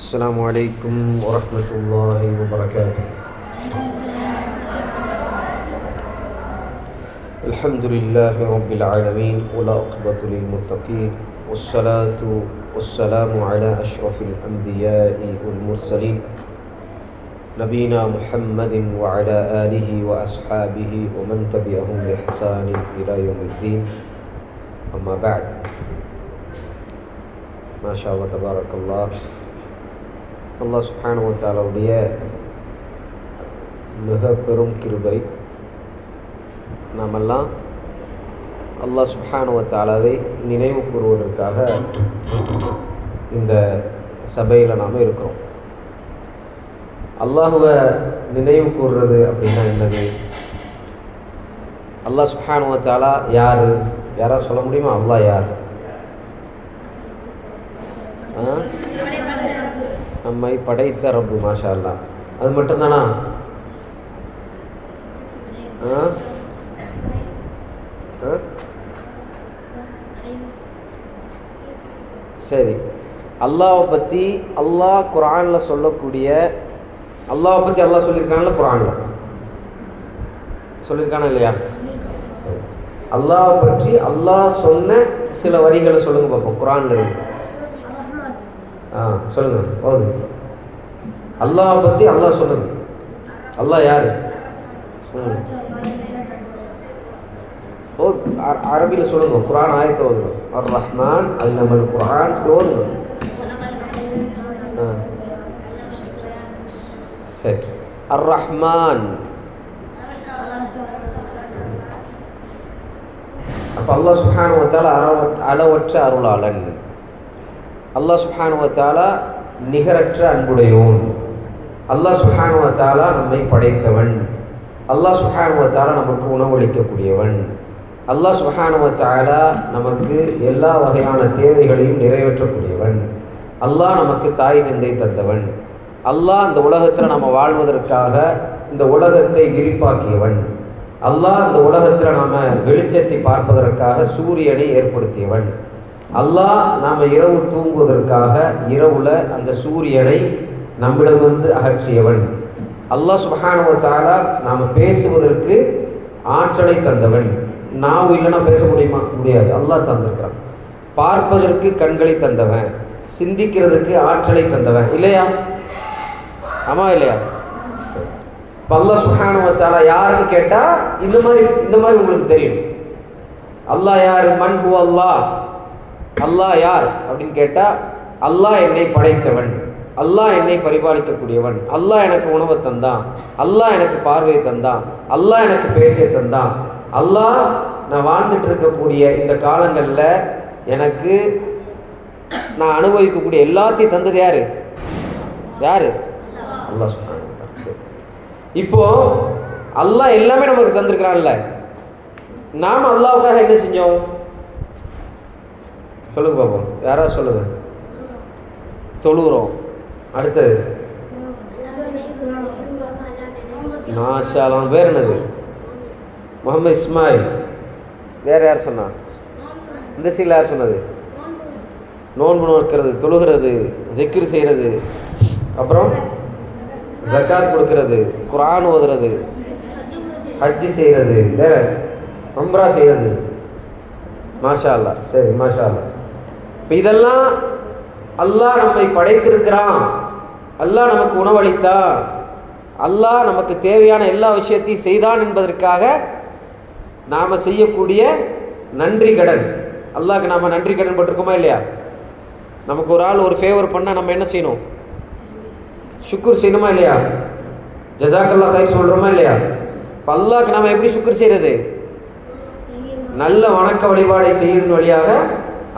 السلام عليكم ورحمة الله وبركاته. الحمد لله رب العالمين والعاقبة للمتقين والصلاة والسلام على أشرف الأنبياء والمرسلين نبينا محمد وعلى آله وأصحابه ومن تبعهم بإحسان إلى يوم الدين. أما بعد، ما شاء الله تبارك الله. அல்லாஹ் சுப்ஹானஹு வ தஆலாவுடைய மிக பெரும் கிருபை, நாமெல்லாம் அல்லாஹ் சுப்ஹானஹு வ தஆலாவை நினைவு கூறுவதற்காக இந்த சபையில் நாம் இருக்கிறோம். அல்லாஹுவை நினைவு கூறுறது அப்படின்னா என்னது? அல்லாஹ் சுப்ஹானஹு வ தஆலா யார்? யாராவது சொல்ல முடியுமா? அல்லாஹ் யார்? நம்மை படைத்த ரப்பு. மாஷா அல்லாஹ். அது மட்டும்தானா? சரி, அல்லாஹ்வை பற்றி அல்லாஹ் குர்ஆனில் சொல்லக்கூடிய, அல்லாஹ்வை பற்றி அல்லாஹ் சொல்லியிருக்கான்ல, குர்ஆனில் சொல்லியிருக்கானா இல்லையா? சரி, அல்லாஹ்வை பற்றி அல்லாஹ் சொன்ன சில வரிகளை சொல்லுங்க பார்ப்போம். குர்ஆனில் இருக்கு. சொல்லுங்க. போகுது. அல்லாஹ் பற்றி அல்லாஹ் சொல்லுங்க. அல்லாஹ் யாரு? அரபியில் சொல்லுங்க. குர்ஆன் ஆயத்தை ஓதுங்க. அர் ரஹ்மான் அல்லமல் குர்ஆன் ஓதுங்க. சரி, அர் ரஹ்மான். அப்போ அல்லாஹ் சுப்ஹானஹு வ தஆலா அளவற்ற அருளாளன். அல்லாஹ் சுப்ஹானஹு வ தஆலா நிகரற்ற அன்புடையோன். அல்லாஹ் சுப்ஹானஹு வ தஆலா நம்மை படைத்தவன். அல்லாஹ் சுப்ஹானஹு வ தஆலா நமக்கு உணவளிக்கக்கூடியவன். அல்லாஹ் சுப்ஹானஹு வ தஆலா நமக்கு எல்லா வகையான தேவைகளையும் நிறைவேற்றக்கூடியவன். அல்லாஹ் நமக்கு தாய் தந்தை தந்தவன். அல்லாஹ் இந்த உலகத்தில் நம்ம வாழ்வதற்காக இந்த உலகத்தை விரிப்பாக்கியவன். அல்லாஹ் இந்த உலகத்தில் நாம் வெளிச்சத்தை பார்ப்பதற்காக சூரியனை ஏற்படுத்தியவன். அல்லாஹ் நாம் இரவு தூங்குவதற்காக இரவுல அந்த சூரியனை நம்மிடமிருந்து அகற்றியவன். அல்லாஹ் சுப்ஹானஹு வ தஆலா நாம் பேசுவதற்கு ஆற்றலை தந்தவன். நாவு இல்லைன்னா பேச முடியுமா? முடியாது. அல்லாஹ் தந்திருக்கிறான். பார்ப்பதற்கு கண்களை தந்தவன், சிந்திக்கிறதுக்கு ஆற்றலை தந்தவன். இல்லையா? ஆமா இல்லையா? சரி, இப்போ அல்லாஹ் சுப்ஹானஹு வ தஆலா யாருன்னு கேட்டால் இந்த மாதிரி உங்களுக்கு தெரியும். அல்லாஹ் யார்? மன் ஹுவ அல்லாஹ். அல்லாஹ் யார் அப்படின்னு கேட்டால், அல்லாஹ் என்னை படைத்தவன், அல்லாஹ் என்னை பரிபாலிக்கக்கூடியவன், அல்லாஹ் எனக்கு உணவை தந்தான், அல்லாஹ் எனக்கு பார்வையை தந்தான், அல்லாஹ் எனக்கு பேச்சை தந்தான், அல்லாஹ் நான் வாழ்ந்துட்டு இருக்கக்கூடிய இந்த காலங்களில் எனக்கு நான் அனுபவிக்கக்கூடிய எல்லாத்தையும் தந்தது யாரு? யாரு? அல்லாஹ் சுப்ஹானஹு வ தஆலா. இப்போ அல்லாஹ் எல்லாமே நமக்கு தந்திருக்கிறான்ல, நாம் அல்லாஹ்வுக்காக என்ன செஞ்சோம்? சொல்லுங்க பாப்போம். யாராவது சொல்லுங்க. தொழுகிறோம். அடுத்தது மாஷா அல்லாஹ். பேர் என்னது? முகமது இஸ்மாயில். வேறு யார் சொன்னா? இந்த சீல யார் சொன்னது? நோன்பு நோக்கிறது, தொழுகிறது, திக்ர் செய்கிறது, அப்புறம் ஜக்காத் கொடுக்கறது, குர்ஆன் ஓதுறது, ஹஜ்ஜி செய்கிறது, வேற உம்ரா செய்கிறது. மாஷா அல்லாஹ். சரி, மாஷா அல்லாஹ். இப்போ இதெல்லாம் அல்லாஹ் நம்மை படைத்திருக்கிறான். அல்லாஹ் நமக்கு உணவளித்தான். அல்லாஹ் நமக்கு தேவையான எல்லா விஷயத்தையும் செய்தான் என்பதற்காக நாம் செய்யக்கூடிய நன்றி கடன். அல்லாஹ்க்கு நாம் நன்றி கடன் பட்டிருக்கோமா இல்லையா? நமக்கு ஒரு ஆள் ஒரு ஃபேவர் பண்ணால் நம்ம என்ன செய்யணும்? சுக்குர் செய்யணுமா இல்லையா? ஜஸாக்கல்லாஹ் கைர் சொல்கிறோமா இல்லையா? இப்போ அல்லாஹ்க்கு நாம் எப்படி சுக்குர் செய்கிறது? நல்ல வணக்க வழிபாடை செய்வதன் வழியாக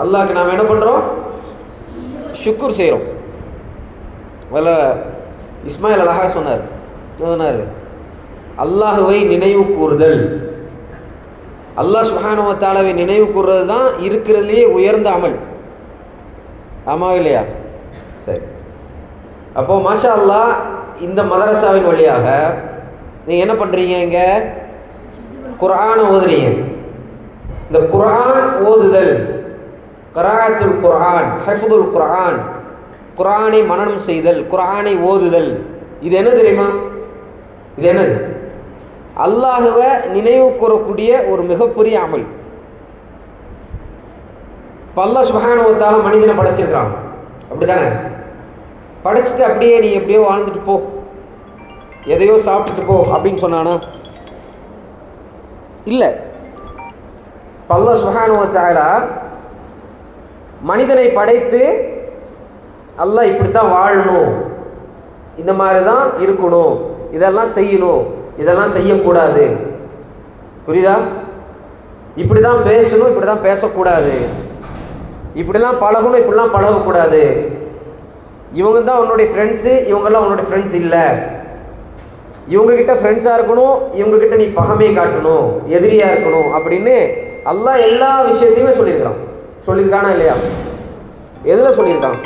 அல்லாஹ்க்கு நாம் என்ன பண்ணுறோம்? ஷுக்குர் செய்கிறோம். வல்ல இஸ்மாயில் அழகாக சொன்னார். அல்லாஹுவை நினைவு கூறுதல். அல்லாஹ் சுப்ஹானஹு வ தஆலாவை நினைவு கூறுறது தான் இருக்கிறதுலேயே உயர்ந்த அமல். ஆமாவா இல்லையா? சரி, அப்போது மாஷா அல்லாஹ் இந்த மதரசாவின் வழியாக நீங்கள் என்ன பண்ணுறீங்க? இங்கே குர்ஆனை ஓதுறீங்க. இந்த குர்ஆன் ஓதுதல், கராஅத்துல் குர்ஆன், ஹிஃதுல் குர்ஆன், குர்ஆனை மனனம் செய்தல், குர்ஆனை ஓதுதல், இது என்ன தெரியுமா? இது என்னது? அல்லாஹ்வை நினைவு கூறக்கூடிய ஒரு மிகப்பெரிய அமல். இப்போ அல்லாஹ் சுப்ஹானஹு வ தஆலா மனிதனை படைச்சிருக்கிறான், அப்படி தானே? படைச்சிட்டு அப்படியே நீ எப்படியோ வாழ்ந்துட்டு போ, எதையோ சாப்பிட்டுட்டு போ அப்படின்னு சொன்னானா? இல்லை. இப்போ அல்லாஹ் சுப்ஹானஹு வ தஆலா மனிதனை படைத்து அல்லாஹ் இப்படித்தான் வாழணும், இந்த மாதிரி தான் இருக்கணும், இதெல்லாம் செய்யணும், இதெல்லாம் செய்யக்கூடாது, புரியுதா? இப்படி தான் பேசணும், இப்படி தான் பேசக்கூடாது, இப்படிலாம் பழகணும், இப்படிலாம் பழகக்கூடாது, இவங்க தான் உன்னுடைய ஃப்ரெண்ட்ஸு, இவங்கெல்லாம் உன்னுடைய ஃப்ரெண்ட்ஸ் இல்லை, இவங்ககிட்ட ஃப்ரெண்ட்ஸாக இருக்கணும், இவங்ககிட்ட நீ பகைமையை காட்டணும், எதிரியாக இருக்கணும் அப்படின்னு அல்லாஹ் எல்லா விஷயத்தையுமே சொல்லியிருக்கிறான். சொல்லியிருக்கானா இல்லையா? எதில் சொல்லியிருக்கான்?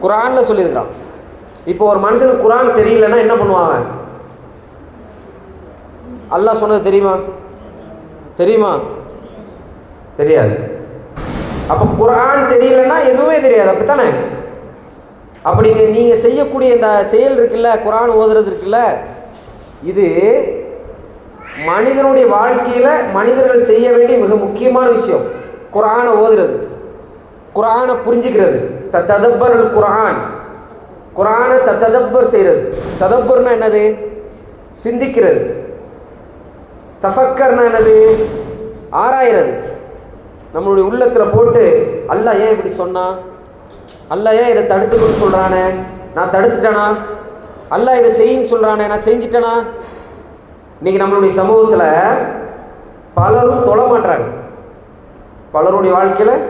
குர்ஆனில் சொல்லியிருக்கிறான். இப்போ ஒரு மனுஷனுக்கு குர்ஆன் தெரியலன்னா என்ன பண்ணுவாங்க? அல்லாஹ் சொன்னது தெரியுமா? தெரியுமா? தெரியாது. அப்போ குர்ஆன் தெரியலன்னா எதுவுமே தெரியாது, அப்படித்தானே? அப்படி நீங்கள் செய்யக்கூடிய இந்த செயல் இருக்குல்ல, குர்ஆன் ஓதுறது இருக்குல்ல, இது மனிதனுடைய வாழ்க்கையில் மனிதர்கள் செய்ய வேண்டிய மிக முக்கியமான விஷயம். குர்ஆனை ஓதுறது, குர்ஆனை புரிஞ்சுக்கிறது, ததப்பர் குர்ஆன், குர்ஆனை ததப்பர் செய்கிறது. ததப்பர்னா என்னது? சிந்திக்கிறது. தஃபக்கர்னா என்னது? ஆராயிறது. நம்மளுடைய உள்ளத்தில் போட்டு அல்லாஹ் ஏன் இப்படி சொன்னான், அல்லாஹ் ஏன் இதை தடுத்துக்கணும்னு சொல்கிறானே, நான் தடுத்துட்டேனா, அல்லாஹ் இதை செய்யின்னு சொல்கிறானே, நான் செஞ்சுட்டேனா? இன்றைக்கி நம்மளுடைய சமூகத்தில் பலரும் தொழ மாட்டாங்க. பலருடைய வாழ்க்கையில்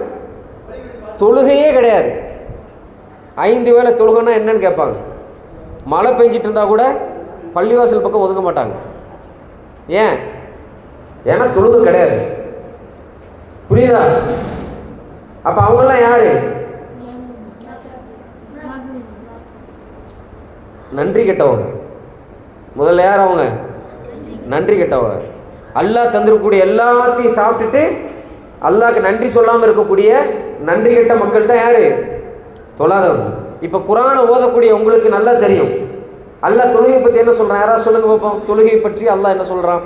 தொழுகையே கிடையாது. 5 வேளை தொழுகைன்னா என்னன்னு கேட்பாங்க. மழை பெஞ்சிட்டு இருந்தால் கூட பள்ளிவாசல் பக்கம் ஒதுங்க மாட்டாங்க. ஏன்? ஏன்னா தொழுகை கிடையாது. புரியுதா? அப்போ அவங்கெல்லாம் யாரு? நன்றி கெட்டவங்க. முதல்ல யார் அவங்க? நன்றி கெட்டவங்க. அல்லாஹ் தந்திருக்கக்கூடிய எல்லாத்தையும் சாப்பிட்டுட்டு அல்லாஹ்க்கு நன்றி சொல்லாமல் இருக்கக்கூடிய நன்றி கெட்ட மக்கள் தான் யாரு? தொழாதவங்க. இப்போ குர்ஆனை ஓதக்கூடிய உங்களுக்கு நல்லா தெரியும் அல்லாஹ் தொழுகை பற்றி என்ன சொல்கிறான். யாராவது சொல்லுங்க பார்ப்போம், தொழுகை பற்றி அல்லாஹ் என்ன சொல்கிறான்?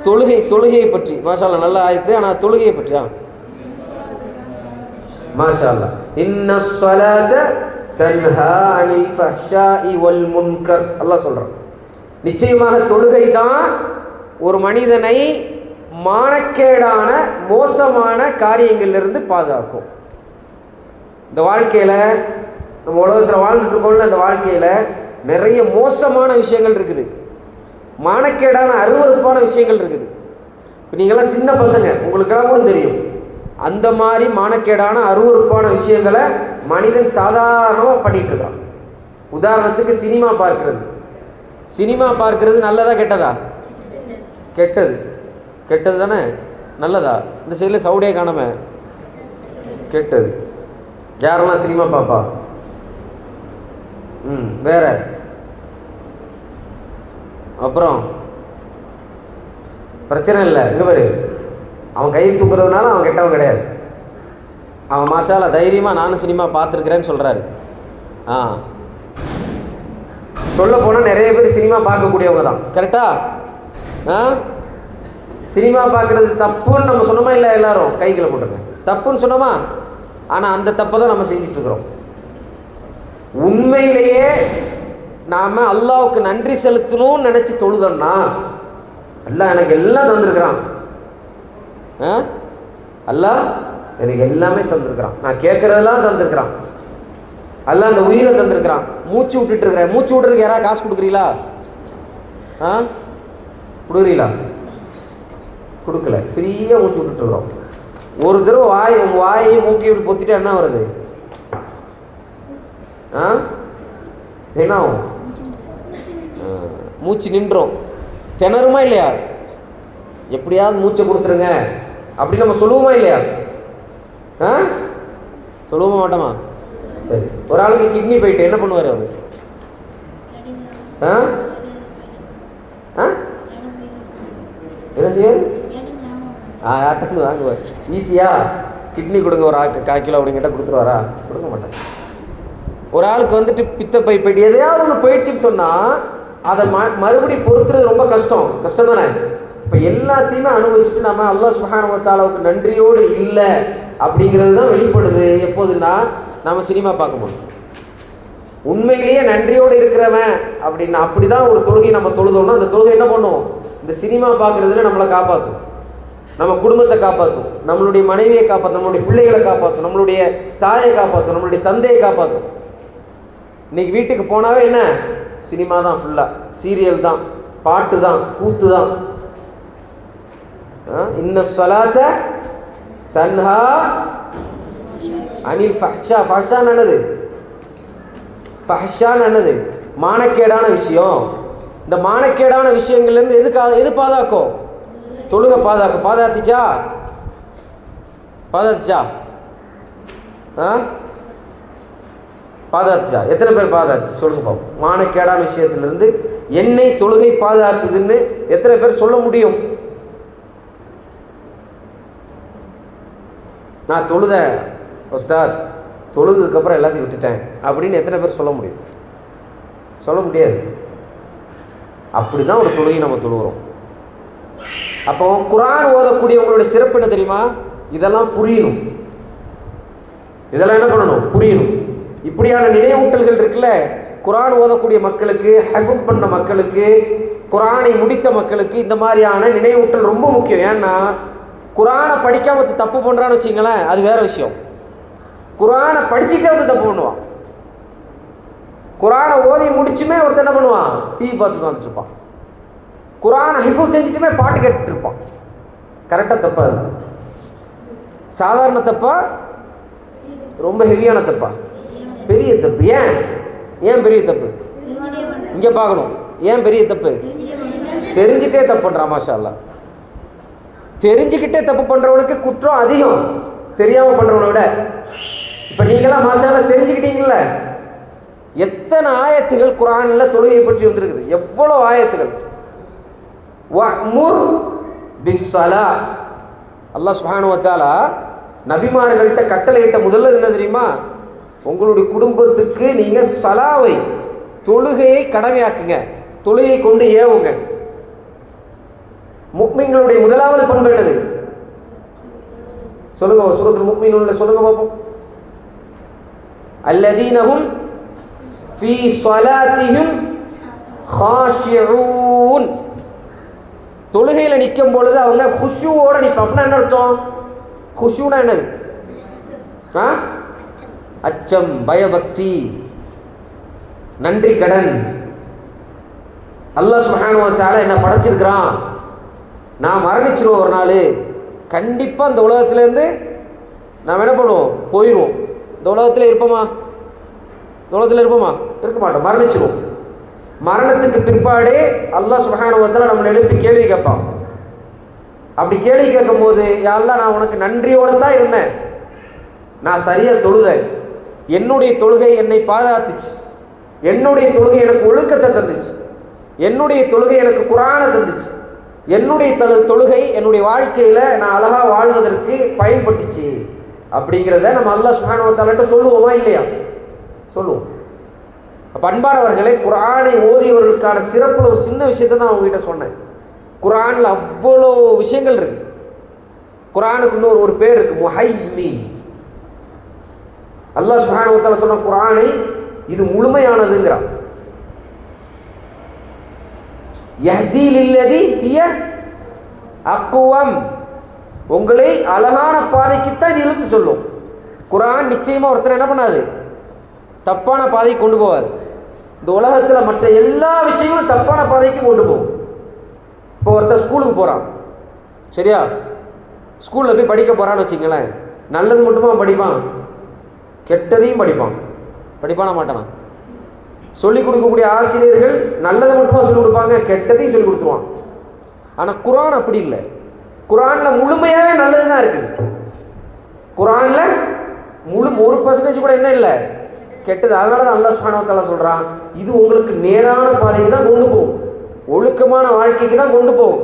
தொழுகையை பற்றி மாஷா அல்லாஹ் நல்லா ஆயிடுது. ஆனால் தொழுகையை பற்றியா? மாஷா அல்லாஹ். இன்னஸ் ஸலாத தன்ஹா அனில் ஃபஹ்ஷாஇ வல் முன்கர் அல்லாஹ் சொல்கிறான். நிச்சயமாக தொழுகை தான் ஒரு மனிதனை மானக்கேடான மோசமான காரியங்களிலிருந்து பாதுகாக்கும். இந்த வாழ்க்கையில் நம்ம உலகத்தில் வாழ்ந்துட்டு இருக்கோம்ல, இந்த வாழ்க்கையில் நிறைய மோசமான விஷயங்கள் இருக்குது, மானக்கேடான அருவருப்பான விஷயங்கள் இருக்குது. இப்போ நீங்களாம் சின்ன பசங்க, உங்களுக்கெல்லாம் கூட தெரியும். அந்த மாதிரி மானக்கேடான அருவருப்பான விஷயங்களை மனிதன் சாதாரணமாக பண்ணிகிட்டு இருக்கான். உதாரணத்துக்கு சினிமா பார்க்கிறது. சினிமா பார்க்கிறது நல்லதா கெட்டதா? கெட்டது. கெட்டது தானே? நல்லதா? இந்த சைடில் சவுடியே காணாம. கெட்டது. யாரெல்லாம் சினிமா பாப்பா? வேற அப்புறம் பிரச்சனை இல்லை. இங்கே பாரு, அவன் கையை தூக்குறதுனால அவன் கெட்டவன் கிடையாது. அவன் மாஷால தைரியமாக நானும் சினிமா பார்த்துருக்குறேன்னு சொல்கிறாரு. சொல்ல போனால் நிறைய பேர் சினிமா பார்க்கக்கூடியவங்க தான். கரெக்டா? சினிமா பார்க்குறது தப்புன்னு நம்ம சொன்னோமா? இல்லை, எல்லாரும் கைகளை போட்டிருக்கேன். தப்புன்னு சொன்னோமா? ஆனால் அந்த தப்பை தான் நம்ம செஞ்சிட்ருக்குறோம். உண்மையிலேயே நாம் அல்லாஹ்வுக்கு நன்றி செலுத்தணும்னு நினச்சி தொழுதோம்னா அல்லாஹ் எனக்கு எல்லாம் தந்திருக்கிறான். அல்லாஹ் எனக்கு எல்லாமே தந்திருக்கிறான். நான் கேட்குறதெல்லாம் தந்திருக்கிறான். அல்லாஹ் அந்த உயிரை தந்திருக்கிறான். மூச்சு விட்டுட்டு இருக்கிறேன். மூச்சு விட்றதுக்கு யாராவது காசு கொடுக்குறீங்களா? கொடுக்குறீங்களா? கொடுக்கல. ஃப்ரீயாக மூச்சு விட்டுட்டுருக்குறோம். ஒரு தடவை வாயை மூக்கி இப்படி பொத்திட்டா என்ன வருது? என்ன ஆகும்? மூச்சு நின்றோம். திணறுமா இல்லையா? எப்படியாவது மூச்சை கொடுத்துருங்க அப்படின்னு நம்ம சொல்லுவோமா இல்லையா? சொல்லுவோமா மாட்டோமா? சரி, ஒரு ஆளுக்கு கிட்னி போயிட்டு என்ன பண்ணுவார் அவர்? செய்வார்? யார்கிட்ட வாங்குவார். ஈஸியாக கிட்னி கொடுங்க ஒரு ஆளுக்கு 1/4 கிலோ அப்படிங்கிட்ட கொடுத்துருவாரா? கொடுக்க மாட்டாங்க. ஒரு ஆளுக்கு வந்துட்டு பித்தப்பை போயிட்டு எதையாவது ஒன்று போயிடுச்சுன்னு சொன்னால் அதை மறுபடியும் பொறுத்துறது ரொம்ப கஷ்டம் தானே. இப்போ எல்லாத்தையுமே அனுபவிச்சுட்டு நம்ம அல்லாஹ் சுப்ஹானஹு வ தஆலாவுக்கு நன்றியோடு இல்லை அப்படிங்கிறது தான் வெளிப்படுது. எப்போதுன்னா நம்ம சினிமா பார்க்கும்போது உண்மையிலேயே நன்றியோடு இருக்கிறவன் அப்படின்னா அப்படி தான் ஒரு தொழுகை நம்ம தொழுதோம்னா அந்த தொழுகை என்ன பண்ணும்? இந்த சினிமா பார்க்குறதுல நம்மளை காப்பாற்றும், நம்ம குடும்பத்தை காப்பாற்றும், நம்மளுடைய மனைவியை காப்பாற்றும், நம்மளுடைய பிள்ளைகளை காப்பாற்றும், நம்மளுடைய தாயை காப்பாற்றும், நம்மளுடைய தந்தையை காப்பாற்றும். இன்னைக்கு வீட்டுக்கு போனாவே என்ன? சினிமா தான், ஃபுல்லாக சீரியல் தான், பாட்டு தான், கூத்து தான். இன்ன ஸலாத்த தன்ஹா அனில் ஃபஹ்ஷா. ஃபஹ்ஷான்னு என்னது? ஃபஹ்ஷான்னு என்னது? மானக்கேடான விஷயம். இந்த மானக்கேடான விஷயங்கள்லேருந்து எது பாதுகாக்கும்? தொழுகை பாதுகாக்கும். பாதுகாத்துச்சா? பாதுகாத்துச்சா? எத்தனை பேர் பாதுகாத்து சொல்லுங்க பாப்போம். மானக்கேடான விஷயத்திலிருந்து என்னை தொழுகை பாதுகாத்துதுன்னு எத்தனை பேர் சொல்ல முடியும்? நான் தொழுதேன் உஸ்தாத், தொழுதுக்கப்புறம் எல்லாத்தையும் விட்டுட்டேன் அப்படின்னு எத்தனை பேர் சொல்ல முடியும்? சொல்ல முடியாது. அப்படி தான் ஒரு தொழுகை நம்ம தொழுகிறோம். அப்போ குர்ஆன் ஓதக்கூடியவங்களுடைய சிறப்பு என்ன தெரியுமா? இதெல்லாம் புரியணும். இதெல்லாம் என்ன பண்ணணும்? புரியணும். இப்படியான நினைவூட்டல்கள் இருக்குல்ல, குர்ஆன் ஓதக்கூடிய மக்களுக்கு, ஹஃப்ஸ் பண்ண மக்களுக்கு, குர்ஆனை முடித்த மக்களுக்கு இந்த மாதிரியான நினைவூட்டல் ரொம்ப முக்கியம். ஏன்னா குர்ஆனை படிக்காம தப்பு பண்ணுறான்னு வச்சிங்களேன், அது வேற விஷயம். குர்ஆனை படிச்சுட்டே வந்து தப்பு பண்ணுவான். குர்ஆனை ஓதி முடிச்சுமே ஒருத்தர் என்ன பண்ணுவான்? டிவி பார்த்துட்டு வந்துட்டு இருப்பான். குர்ஆனை ஹிஃப்ஸ் செஞ்சுட்டுமே பாட்டு கேட்டுட்டு இருப்பான். கரெக்டாக தப்பா? அது சாதாரண தப்பா? ரொம்ப ஹெவியான தப்பா? பெரிய தப்பு. ஏன் பெரிய தப்பு? இங்கே பார்க்கணும். ஏன் பெரிய தப்பு? தெரிஞ்சுட்டே தப்பு பண்ணுறான். மாஷா அல்லாஹ். தெரிஞ்சுக்கிட்டே தப்பு பண்ணுறவனுக்கு குற்றம் அதிகம் தெரியாமல் பண்ணுறவனை விட. இப்போ நீங்களாம் மாஷா அல்லாஹ் தெரிஞ்சுக்கிட்டீங்கள, எத்தனை ஆயத்துகள் குர்ஆனில் தொழுகையை பற்றி வந்திருக்குது, எவ்வளோ ஆயத்துகள். வஅ்முர் பிஸ்ஸலா. அல்லாஹ் சுப்ஹானஹு வ தஆலா நபிமார்கள்ட்ட கட்டளையிட்ட முதல்ல என்ன தெரியுமா? உங்களுடைய குடும்பத்துக்கு நீங்கள் சலாவை, தொழுகையை கடமையாக்குங்க, தொழுகையை கொண்டு ஏவுங்க. முஃமின்களுடைய முதலாவது பண்பு என்னது? சொல்லுங்க. சூரத்துல் முஃமினூன்ல சொல்லுங்க பாப்போம். அல்லதீனஹும் ஃபீ ஸலாத்திஹிம் காஷிஊன். தொழுகையில் நிற்கும் பொழுது அவங்க குஷூவோட நிற்பாங்க. அப்படின்னா என்ன அர்த்தம்? குஷூனா என்னது? அச்சம், பயபக்தி, நன்றி கடன். அல்லாஹ் சுப்ஹானஹு வ தஆலா என்ன படைச்சிருக்கிறான், நான் மரணிச்சிருவோம் ஒரு நாள், கண்டிப்பாக இந்த உலகத்துலேருந்து நாம் என்ன பண்ணுவோம்? போயிடுவோம். இந்த உலகத்தில் இருப்போமா? இந்த உலகத்தில் இருப்போமா? இருக்க மாட்டோம், மரணிச்சிருவோம். மரணத்துக்கு பிற்பாடே அல்லாஹ் சுப்ஹானஹு வ தஆலா நம்மளை எழுப்பி கேள்வி கேட்பான். அப்படி கேள்வி கேட்கும் போது, யா அல்லாஹ், நான் உனக்கு நன்றியோடு தான் இருந்தேன், நான் சரியாக தொழுதேன், என்னுடைய தொழுகை என்னை பாதுகாத்துச்சு, என்னுடைய தொழுகை எனக்கு ஒழுக்கத்தை தந்துச்சு, என்னுடைய தொழுகை எனக்கு குர்ஆனை தந்துச்சு, என்னுடைய தொழுகை என்னுடைய வாழ்க்கையில் நான் அழகாக வாழ்வதற்கு பயன்பட்டுச்சு அப்படிங்கிறத நம்ம அல்லாஹ் சுப்ஹானஹு வ தஆலாட்ட சொல்லுவோமா இல்லையா? சொல்லுவோம். அப்போ அன்பானவர்களே, குர்ஆனை ஓதியவர்களுக்கான சிறப்புல ஒரு சின்ன விஷயத்தை தான் உங்ககிட்ட சொன்னேன். குர்ஆனில் அவ்வளோ விஷயங்கள் இருக்கு. குர்ஆனுக்கு இன்னொரு ஒரு பேர் இருக்கு, முஹைமின். அல்லாஹ் சுப்ஹானஹு வ தஆலா சொன்ன குர்ஆனை இது முழுமையானதுங்கிறான். யஹ்தி லில்லதி ஹிய அக்வம். உங்களை அழகான பாதைக்குத்தான் இழுத்து சொல்லும். குர்ஆன் நிச்சயமா ஒருத்தர் என்ன பண்ணாது? தப்பான பாதைக்கு கொண்டு போகாது. இந்த உலகத்தில் மற்ற எல்லா விஷயங்களும் தப்பான பாதைக்கு கொண்டு போகும். இப்போ ஒருத்தர் ஸ்கூலுக்கு போகிறான், சரியா? ஸ்கூலில் போய் படிக்க போகிறான்னு வச்சுங்களேன், நல்லது மட்டுமா படிப்பான்? கெட்டதையும் படிப்பான். படிப்பானா மாட்டானா? சொல்லிக் கொடுக்கக்கூடிய ஆசிரியர்கள் நல்லதை மட்டுமா சொல்லிக் கொடுப்பாங்க, கெட்டதையும் சொல்லிக் கொடுத்துருவான். ஆனால் குர்ஆன் அப்படி இல்லை. குர்ஆனில் முழுமையாகவே நல்லது தான் இருக்குது. குர்ஆனில் 1% கூட என்ன இல்லை? கெட்டது. அதனால தான் அல்லாஹ் சுப்ஹானஹு வ தஆலா சொல்கிறான், இது உங்களுக்கு நேரான பாதைக்கு தான் கொண்டு போகும், ஒழுக்கமான வாழ்க்கைக்கு தான் கொண்டு போகும்.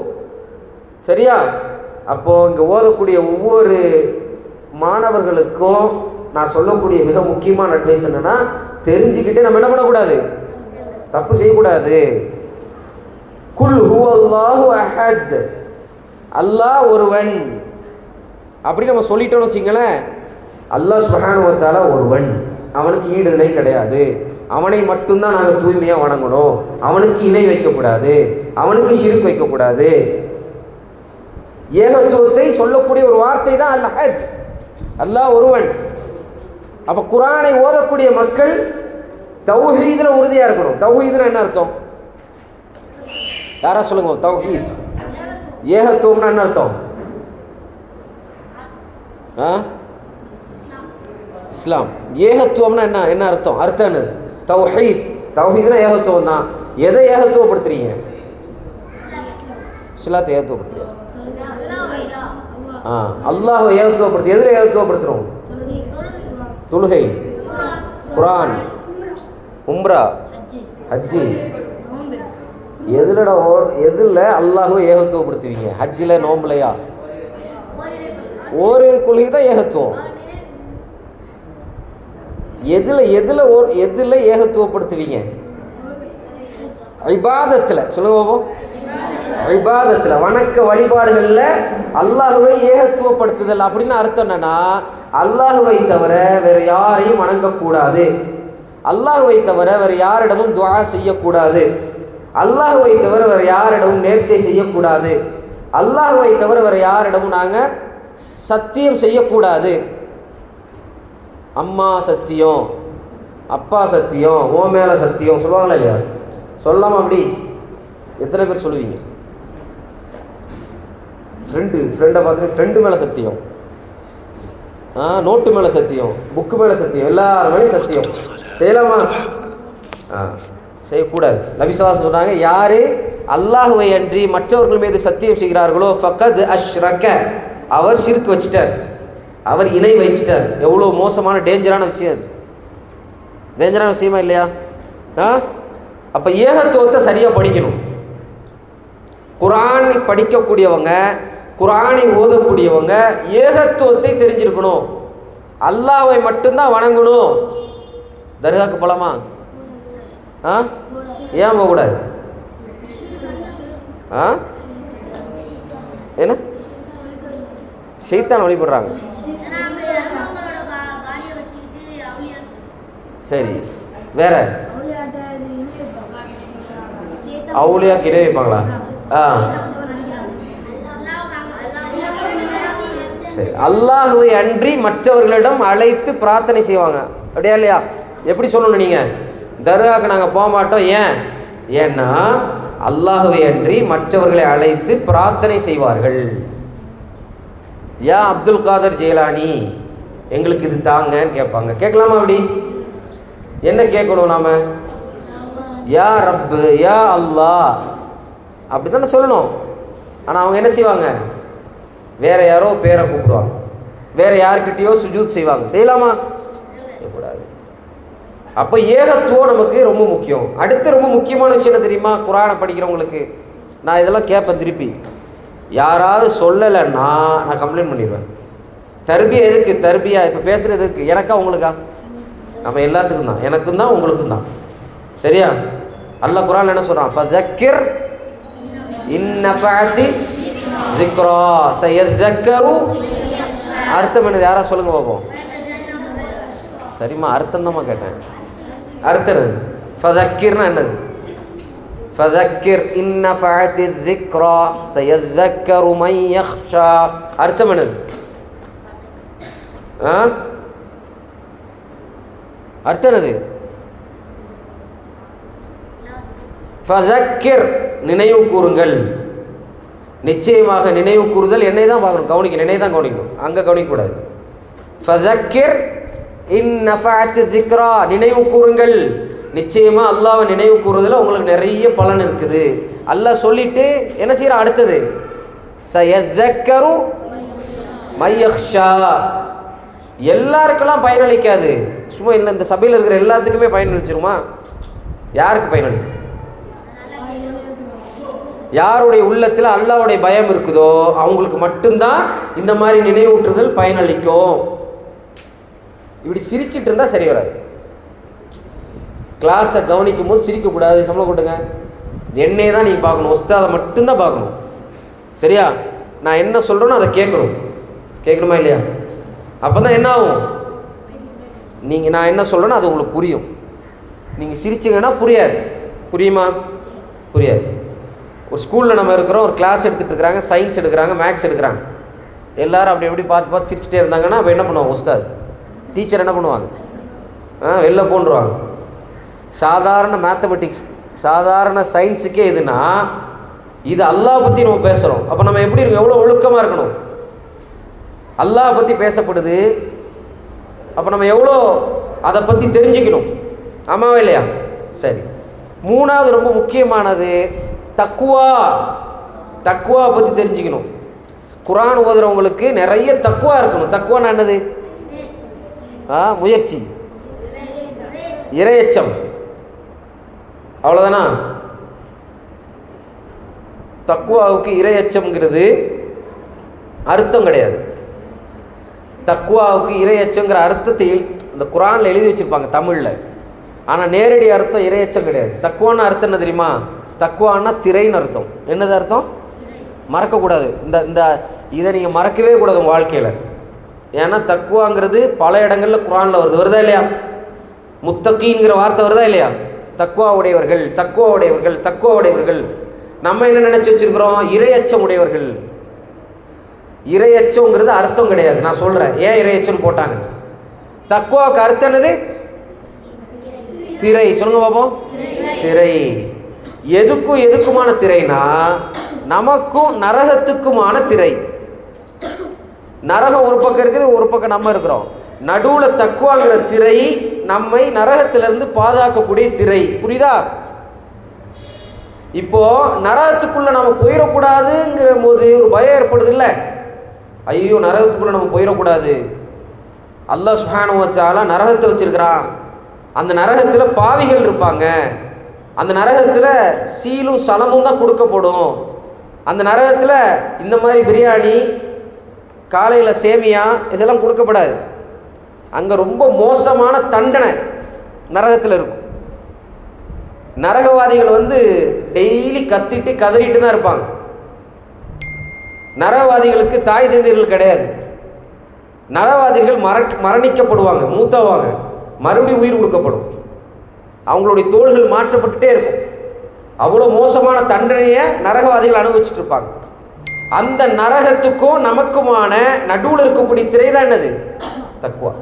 சரியா? அப்போது இங்கே ஓதக்கூடிய ஒவ்வொரு மாணவர்களுக்கும் நான் சொல்லக்கூடிய மிக முக்கியமான அட்வைஸ் என்னன்னா, தெரிஞ்சுக்கிட்டு நம்ம என்ன பண்ணக்கூடாது, தப்பு செய்யக்கூடாது. குல் ஹுவல்லாஹு அஹத், அல்லாஹ் ஒருவன் அப்படி நம்ம சொல்லிட்டோம்னு வச்சுங்களேன், அல்லாஹ் சுப்ஹானஹு வ தஆலா ஒருவன், அவனுக்கு ஈடு இணை கிடையாது, அவனை மட்டும்தான் நாங்கள் தூய்மையாக வணங்கணும், அவனுக்கு இணை வைக்கக்கூடாது, அவனுக்கு ஷிர்க் வைக்கக்கூடாது. ஏகத்துவத்தை சொல்லக்கூடிய ஒரு வார்த்தை தான் அல் அஹத், அல்லாஹ் ஒருவன். அப்போ குர்ஆனை ஓதக்கூடிய மக்கள் தௌஹீதுல உறுதியாக இருக்கணும். தௌஹீதுனா என்ன அர்த்தம்? யாரா சொல்லுங்க. தௌஹீத் ஏகத்துவம்னா என்ன அர்த்தம்? இஸ்லாம். ஏகத்துவம்னா என்ன என்ன அர்த்தம்? அர்த்தம் என்னது? தௌஹீத். தௌஹீதுனா ஏகத்துவம் தான். எதை ஏகத்துவப்படுத்துறீங்க? இஸ்லாத்தை ஏகத்துவப்படுத்துறீங்க. அல்லாஹ்வை ஏகத்துவப்படுத்து. எதில் ஏகத்துவப்படுத்துறோம்? தொழுகை, குர்ஆன், உம்ரா, ஹஜ்ஜி. எதில் அல்லாஹ்வை ஏகத்துவப்படுத்துவீங்க? ஹஜ்ஜில், நோம்புலையா? ஒரு கொள்கை தான் ஏகத்துவம். எதில் ஏகத்துவப்படுத்துவீங்க? இபாதத்தில். சொல்லுங்க பாப்போம். இபாதத்தில், வணக்க வழிபாடுகளில் அல்லாஹ்வை ஏகத்துவப்படுத்துதல் அப்படின்னு அர்த்தம் என்னன்னா, அல்லாஹ்வை தவிர வேறு யாரையும் வணங்கக்கூடாது, அல்லாஹ்வை தவிர வேறு யாரிடமும் துஆ செய்யக்கூடாது, அல்லாஹ்வை தவிர வேறு யாரிடமும் நேர்ச்சை செய்யக்கூடாது, அல்லாஹ்வை தவிர வேறு யாரிடமும் நாங்கள் சத்தியம் செய்யக்கூடாது. அம்மா சத்தியம், அப்பா சத்தியம், ஓ மேலே சத்தியம் சொல்லுவாங்களா இல்லையா? சொல்லாமல் அப்படி எத்தனை பேர் சொல்லுவீங்க? ஃப்ரெண்டை பார்த்துட்டு ஃப்ரெண்டு மேலே சத்தியம், நோட்டு மேலே சத்தியம், புக்கு மேலே சத்தியம், எல்லார் மேலேயும் சத்தியம் செய்யலாமா? செய்யக்கூடாது. நபி ஸல்லல்லாஹு அலைஹி வஸல்லம் சொன்னாங்க, யார் அல்லாஹ்வை அன்றி மற்றவர்கள் மீது சத்தியம் செய்கிறார்களோ ஃபக்கத் அஷ்ரக, அவர் ஷிர்க் வச்சிட்டார், அவர் இணை வைச்சிட்டார். எவ்வளோ மோசமான டேஞ்சரான விஷயம் அது. டேஞ்சரான விஷயமா இல்லையா? அப்போ ஏகத்துவத்தை சரியாக படிக்கணும். குர்ஆனை படிக்கக்கூடியவங்க, குர்ஆனை ஓதக்கூடியவங்க ஏகத்துவத்தை தெரிஞ்சிருக்கணும். அல்லாஹ்வை மட்டும்தான் வணங்கணும். தர்காக்கு போகலாமா? ஏன் போகக்கூடாது? என்ன? ஷைத்தான் வழிபடுறாங்க. சரி, வேற அவுலியா கிடே வைப்பாங்களா? சரி, அல்லாஹ்வை அன்றி மற்றவர்களிடம் அழைத்து பிரார்த்தனை செய்வாங்க, அப்படியா இல்லையா? எப்படி சொல்லணும்? நீங்கள் தர்காவுக்கு நாங்கள் போக மாட்டோம். ஏன்னா அல்லாஹ்வை அன்றி மற்றவர்களை அழைத்து பிரார்த்தனை செய்வார்கள். யா அப்துல் காதர் ஜெயிலானி, எங்களுக்கு இது தாங்கன்னு கேட்பாங்க. கேட்கலாமா? அப்படி என்ன கேட்கணும் நாம? யா ரப்பு, யா அல்லாஹ் அப்படி தானே சொல்லணும். ஆனால் அவங்க என்ன செய்வாங்க? வேற யாரோ பேரை கூப்பிடுவாங்க, வேற யாருக்கிட்டேயோ சுஜூத் செய்வாங்க. செய்யலாமா? செய்யக்கூடாது. அப்போ ஏகத்துவம் நமக்கு ரொம்ப முக்கியம். அடுத்து ரொம்ப முக்கியமான விஷயம் என்ன தெரியுமா? குர்ஆனை படிக்கிறவங்களுக்கு நான் இதெல்லாம் கேட்பேன். திருப்பி யாராவது சொல்லலைன்னா நான் கம்ப்ளைண்ட் பண்ணிடுவேன். தர்பியா எதுக்கு? தர்பியா இப்போ பேசுகிறது எதுக்கு? எனக்கா உங்களுக்கா? நம்ம எல்லாத்துக்கும் தான், எனக்கும் தான் உங்களுக்கும் தான். சரியா? அல்லாஹ் குர்ஆன்ல என்ன சொல்கிறான்? ஃபதக்கிர் இன் நஃபஅத்தி ذிக்ரா சயذكரு. அர்த்தம் என்னது? யாரா சொல்லுங்க பார்ப்போம். சரிம்மா, அர்த்தம் தான்மா கேட்டேன். அர்த்தம் என்னது? ஃபதக்கிர்னா என்னது? ஃபதக்கிர் இன் நஃபஅத்தி ذிக்ரா சயذكரு மன் யக்ஷா. அர்த்தம் என்னது? அர்த்தம் என்னது? ஃபதக்கிர் நினைவு கூறுங்கள். நிச்சயமாக நினைவு கூறுதல் என்னை தான் பார்க்கணும், கவனிக்கணும், என்னை தான் கவனிக்கணும், அங்கே கவனிக்கக்கூடாது. ஃபதக்கிர் இன் நஃபஅத்தி ذிக்ரா, நினைவு கூறுங்கள். நிச்சயமாக அல்லாஹ்வை நினைவு கூறுறதுல உங்களுக்கு நிறைய பலன் இருக்குது. அல்லாஹ் சொல்லிட்டு என்ன செய்யறான்? அடுத்தது சயذكரு மன் யக்ஷா. எல்லாருக்கெல்லாம் பயனளிக்காது, சும்மா இல்லை, இந்த சபையில் இருக்கிற எல்லாத்துக்குமே பயனளிச்சிருமா? யாருக்கு பயனளிக்கும்? யாருடைய உள்ளத்தில் அல்லாஹ்வுடைய பயம் இருக்குதோ அவங்களுக்கு மட்டும்தான் இந்த மாதிரி நினைவூட்டுதல் பயனளிக்கும். இப்படி சிரிச்சிட்டு இருந்தால் சரி வராது. கிளாஸை கவனிக்கும் போது சிரிக்கக்கூடாது, சம்பளம் கொடுங்க, என்னையே தான் நீங்கள் பார்க்கணும், உஸ்தாதை மட்டும்தான் பார்க்கணும். சரியா? நான் என்ன சொல்கிறேனோ அதை கேட்கணும். கேட்கணுமா இல்லையா? அப்போ தான் என்ன ஆகும், நீங்கள் நான் என்ன சொல்கிறேனோ அது உங்களுக்கு புரியும். நீங்கள் சிரிச்சிங்கன்னா புரியாது. புரியுமா? புரியாது. ஒரு ஸ்கூலில் நம்ம இருக்கிறோம், ஒரு கிளாஸ் எடுத்துகிட்டு இருக்கிறாங்க, சயின்ஸ் எடுக்கிறாங்க, மேக்ஸ் எடுக்கிறாங்க, எல்லோரும் அப்படி எப்படி பார்த்து பார்த்து சிரிச்சிட்டே இருந்தாங்கன்னா அப்போ என்ன பண்ணுவாங்க, உஸ்தாத் டீச்சர் என்ன பண்ணுவாங்க, வெளில போன்றுவாங்க. சாதாரண மேத்தமெட்டிக்ஸ், சாதாரண சயின்ஸுக்கே எதுனா இது அல்லாஹ் பற்றி நம்ம பேசுகிறோம். அப்போ நம்ம எப்படி இருக்கணும், எவ்வளோ ஒழுக்கமாக இருக்கணும். அல்லாஹ் பற்றி பேசப்படுது, அப்போ நம்ம எவ்வளோ அதை பற்றி தெரிஞ்சுக்கணும். ஆமாவா இல்லையா? சரி, மூணாவது ரொம்ப முக்கியமானது தக்குவா. தக்குவா பற்றி தெரிஞ்சுக்கணும். குர்ஆன் ஓதுறவங்களுக்கு நிறைய தக்குவா இருக்கணும். தக்குவான்னா என்னது? முயற்சி, இறையச்சம், அவ்வளோதானா? தக்குவாவுக்கு இறையச்சம்ங்கிறது அர்த்தம் கிடையாது. தக்குவாவுக்கு இறையச்சங்கிற அர்த்தத்தை இந்த குர்ஆனில் எழுதி வச்சுருப்பாங்க தமிழில். ஆனால் நேரடி அர்த்தம் இறையச்சம் கிடையாது. தக்குவான அர்த்தம் என்ன தெரியுமா? தக்குவான்னா திரைன்னு அர்த்தம். என்னது அர்த்தம்? மறக்கக்கூடாது. இந்த இதை நீங்கள் மறக்கவே கூடாது உங்கள் வாழ்க்கையில். ஏன்னா தக்குவாங்கிறது பல இடங்களில் குர்ஆனில் வருதா இல்லையா? முத்தகீன்கிற வார்த்தை வருதா இல்லையா? தக்குவா உடையவர்கள், தக்குவா உடையவர்கள், தக்குவா உடையவர்கள். நம்ம என்ன நினச்சி வச்சுருக்கிறோம்? இறையச்சம் உடையவர்கள். இறையச்சங்கிறது அர்த்தம் கிடையாது. நான் சொல்கிறேன் ஏன் இறையச்சம் போட்டாங்க. தக்குவாவுக்கு அர்த்தம் என்னது? திரை. சொல்லுங்க பாப்போம். திரை. எதுக்குமான திரைனா நமக்கும் நரகத்துக்குமான திரை. நரகம் ஒரு பக்கம் இருக்குது, ஒரு பக்கம் நம்ம இருக்கிறோம். நடுவில் தக்குவாங்கிற திரை நம்மை நரகத்திலிருந்து பாதுகாக்கக்கூடிய திரை. புரியுதா? இப்போ நரகத்துக்குள்ள நம்ம போயிடக்கூடாதுங்கிற போது ஒரு பயம் ஏற்படுது இல்லை? ஐயோ நரகத்துக்குள்ள நம்ம போயிடக்கூடாது, அல்லாஹ் சுப்ஹானஹு வ தஆலா நரகத்தை வச்சிருக்கிறான், அந்த நரகத்தில் பாவிகள் இருப்பாங்க, அந்த நரகத்தில் சீலும் சலமும் தான் கொடுக்கப்படும், அந்த நரகத்தில் இந்த மாதிரி பிரியாணி, காலையில் சேமியா இதெல்லாம் கொடுக்கப்படாது, அங்கே ரொம்ப மோசமான தண்டனை நரகத்தில் இருக்கும். நரகவாதிகள் டெய்லி கத்திட்டு கதறிட்டு தான் இருப்பாங்க. நரகவாதிகளுக்கு தாய் தந்தையர்கள் கிடையாது. நரகவாதிகள் மரணிக்கப்படுவாங்க, மூத்தாவாங்க, மறுபடியும் உயிர் கொடுக்கப்படும், அவங்களுடைய தோள்கள் மாற்றப்பட்டுட்டே இருக்கும். அவ்வளோ மோசமான தண்டனையை நரகவாதிகள் அனுபவிச்சுட்டு இருப்பாங்க. அந்த நரகத்துக்கும் நமக்குமான நடுவில் இருக்கக்கூடிய திரை தான் என்னது? தக்குவா.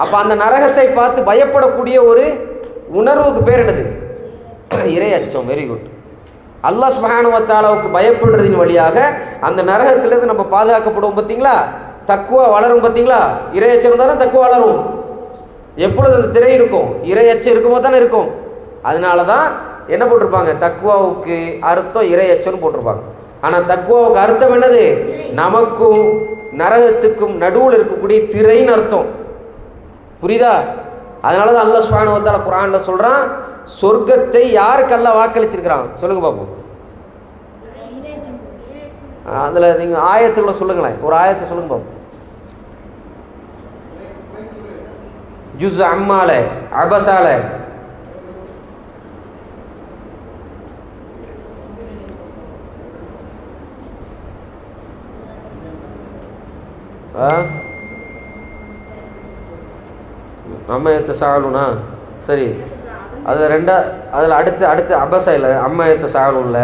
அப்போ அந்த நரகத்தை பார்த்து பயப்படக்கூடிய ஒரு உணர்வுக்கு பேர் என்னது? இறை அச்சம். Very good. அல்லாஹ் சுப்ஹானஹு வ தஆலாவுக்கு பயப்படுறதின் வழியாக அந்த நரகத்திலிருந்து நம்ம பாதுகாக்கப்படுவோம். பார்த்தீங்களா? தக்குவா வளரும். பார்த்தீங்களா? இறை அச்சம் தானே தக்குவா வளரும். எப்பொழுது அந்த திரை இருக்கும், இறை அச்சம் இருக்கும்போது தானே இருக்கும். அதனால தான் என்ன போட்டிருப்பாங்க? தக்குவாவுக்கு அர்த்தம் இறை அச்சம்னு போட்டிருப்பாங்க. ஆனால் தக்குவாவுக்கு அர்த்தம் என்னது? நமக்கும் நரகத்துக்கும் நடுவில் இருக்கக்கூடிய திரைன்னு அர்த்தம். புரியுதா? அதனால தான் அல்லாஹ் சுப்ஹானஹு வ தஆலா குர்ஆனில் சொல்கிறான், சொர்க்கத்தை யாருக்கு அல்லாஹ் வாக்களிச்சிருக்கிறான் சொல்லுங்க பார்ப்போம். அதில் நீங்கள் ஆயத்துக்களை சொல்லுங்களேன், ஒரு ஆயத்தை சொல்லுங்க பார்ப்போம். ஜுஸ் அம்மால அபசால அம்மா எத்த சாலுனா சரி, அதில் அதில் அடுத்து அபசா இல்லை, அம்மா எத்த சாலுன்ல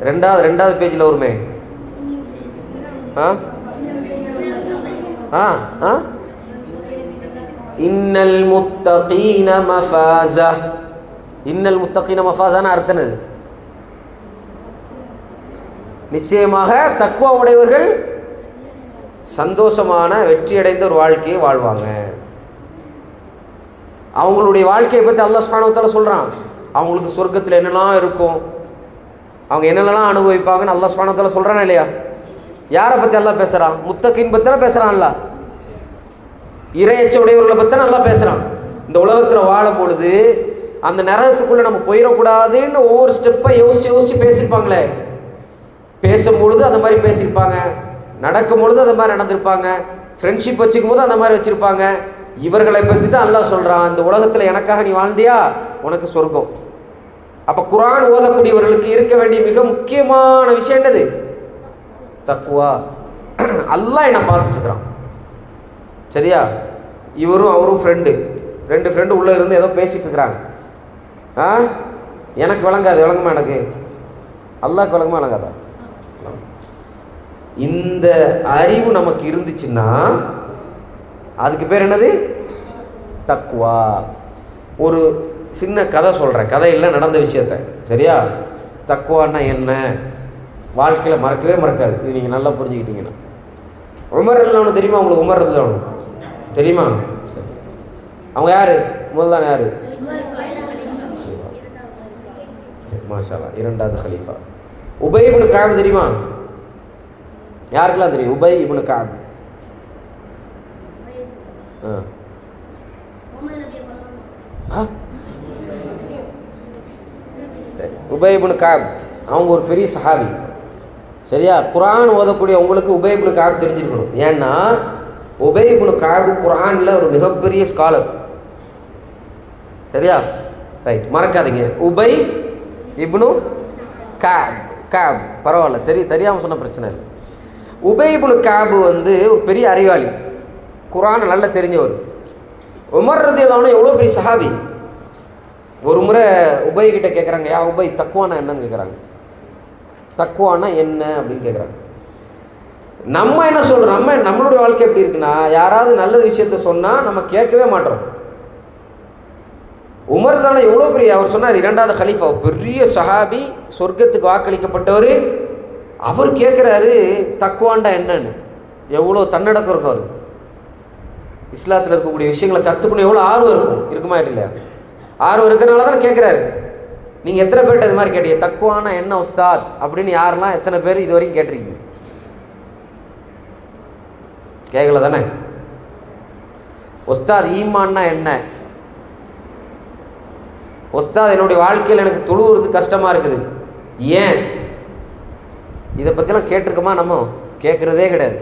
ரெண்டாவது பேஜில் வருமே. இன்னல் முத்தகீன மஃபாஸா. இன்னல் முத்தகீன மஃபாஸான அர்த்தம் இது. நிச்சயமாக தக்வா உடையவர்கள் சந்தோஷமான வெற்றியடைந்த ஒரு வாழ்க்கையை வாழ்வாங்க. அவங்களுடைய வாழ்க்கையை பற்றி அல்லாஹ் சுப்ஹானஹு வ தஆலா சொல்கிறான். அவங்களுக்கு சொர்க்கத்தில் என்னெல்லாம் இருக்கும், அவங்க என்னென்னலாம் அனுபவிப்பாங்கன்னு அல்லாஹ் சுப்ஹானஹு வ தஆலா சொல்கிறானா இல்லையா? யாரை பற்றி அல்லாஹ் பேசுகிறான்? முத்தகீன் பற்றி தானே பேசுகிறான். அல்லாஹ் இறையச்ச உடையவர்களை பற்றி தான் நல்லா பேசுகிறான். இந்த உலகத்தில் வாழ பொழுது அந்த நரகத்துக்குள்ளே நம்ம போயிடக்கூடாதுன்னு ஒவ்வொரு ஸ்டெப்பை யோசித்து பேசியிருப்பாங்களே, பேசும்பொழுது அந்த மாதிரி பேசியிருப்பாங்க, நடக்கும் பொழுது அந்த மாதிரி நடந்திருப்பாங்க, ஃப்ரெண்ட்ஷிப் வச்சுக்கும் போது அந்த மாதிரி வச்சுருப்பாங்க. இவர்களை பற்றி தான் அல்லாஹ் சொல்கிறான், இந்த உலகத்தில் எனக்காக நீ வாழ்ந்தியா உனக்கு சொர்க்கம். அப்போ குர்ஆன் ஓதக்கூடியவர்களுக்கு இருக்க வேண்டிய மிக முக்கியமான விஷயம் என்னது? தக்வா. அல்லாஹ் என்ன பார்த்துட்டு இருக்கிறான். சரியா? இவரும் அவரும் ரெண்டு ஃப்ரெண்டு உள்ளே இருந்து ஏதோ பேசிட்டு இருக்கிறாங்க. எனக்கு விளங்காது, விளங்குமா? எனக்கு அல்லாஹ்க்கு விளங்குமா விளங்காதா? இந்த அறிவு நமக்கு இருந்துச்சுன்னா அதுக்கு பேர் என்னது? தக்வா. ஒரு சின்ன கதை சொல்கிறேன், கதையில் நடந்த விஷயத்த. சரியா? தக்வான்னா என்ன, வாழ்க்கையில் மறக்கவே மறக்காது. இது நீங்கள் நல்லா புரிஞ்சுக்கிட்டீங்கன்னா. உமர் ரலியல்லாஹு தெரியுமா உங்களுக்கு? உமர் ரலியல்லாஹு தெரியுமா? அவங்க யாரு? முதல்ல யாரு? மாஷா அல்லாஹ், இரண்டாவது கலீஃபா. உபை இப்னு கஅப் தெரியுமா? யாருக்கெல்லாம் தெரியும் உபை இப்னு கஅப்? சரி, உபை இப்னு கஅப் அவங்க ஒரு பெரிய சஹாபி. சரியா? குர்ஆன் ஓதக்கூடிய உங்களுக்கு உபை இப்னு கஅப் தெரிஞ்சிருக்கணும். ஏன்னா உபை இப்னு கஅப் குர்ஆனில் ஒரு மிகப்பெரிய ஸ்காலர். சரியா? ரைட், மறக்காதீங்க. உபை இப்னு கஅப் பரவாயில்ல, தெரியாமல் சொன்ன பிரச்சனை இல்லை. உபை இப்னு கஅப் வந்து ஒரு பெரிய அறிவாளி, குர்ஆனை நல்லா தெரிஞ்சவர். உமர் ரலியல்லாஹு அன்ஹு எவ்வளோ பெரிய சஹாபி. ஒரு முறை உபை கிட்ட கேட்குறாங்க, யா உபை தக்வானா என்னன்னு கேட்குறாங்க. தக்வானா என்ன அப்படின்னு கேட்குறாங்க. நம்ம என்ன சொல்கிறோம்? நம்மளுடைய வாழ்க்கை எப்படி இருக்குன்னா, யாராவது நல்ல விஷயத்த சொன்னால் நம்ம கேட்கவே மாட்டோம். உமர் தானே எவ்வளோ பெரிய, அவர் சொன்னார் இரண்டாவது கலீஃபா, பெரிய சஹாபி, சொர்க்கத்துக்கு வாக்களிக்கப்பட்டவர். அவர் கேட்குறாரு தக்வாண்டா என்னன்னு. எவ்வளோ தன்னடக்கம் இருக்கும் அவர். இஸ்லாத்தில் இருக்கக்கூடிய விஷயங்களை கற்றுக்கணும் எவ்வளோ ஆர்வம் இருக்குமா இல்லையா? ஆர்வம் இருக்கிறனால தானே கேட்குறாரு. நீங்கள் எத்தனை பேர்கிட்ட இது மாதிரி கேட்டீங்க, தக்வானா என்ன உஸ்தாத் அப்படின்னு யாரெல்லாம் எத்தனை பேர் இது வரைக்கும் கேட்டிருக்கீங்க? கேட்கல தானே? உஸ்தாத் ஈமான்னா என்ன? உஸ்தாத் என்னுடைய வாழ்க்கையில் எனக்கு தொழுவுறது கஷ்டமாக இருக்குது, ஏன்? இதை பற்றிலாம் கேட்டிருக்கோமா? நம்ம கேட்குறதே கிடையாது.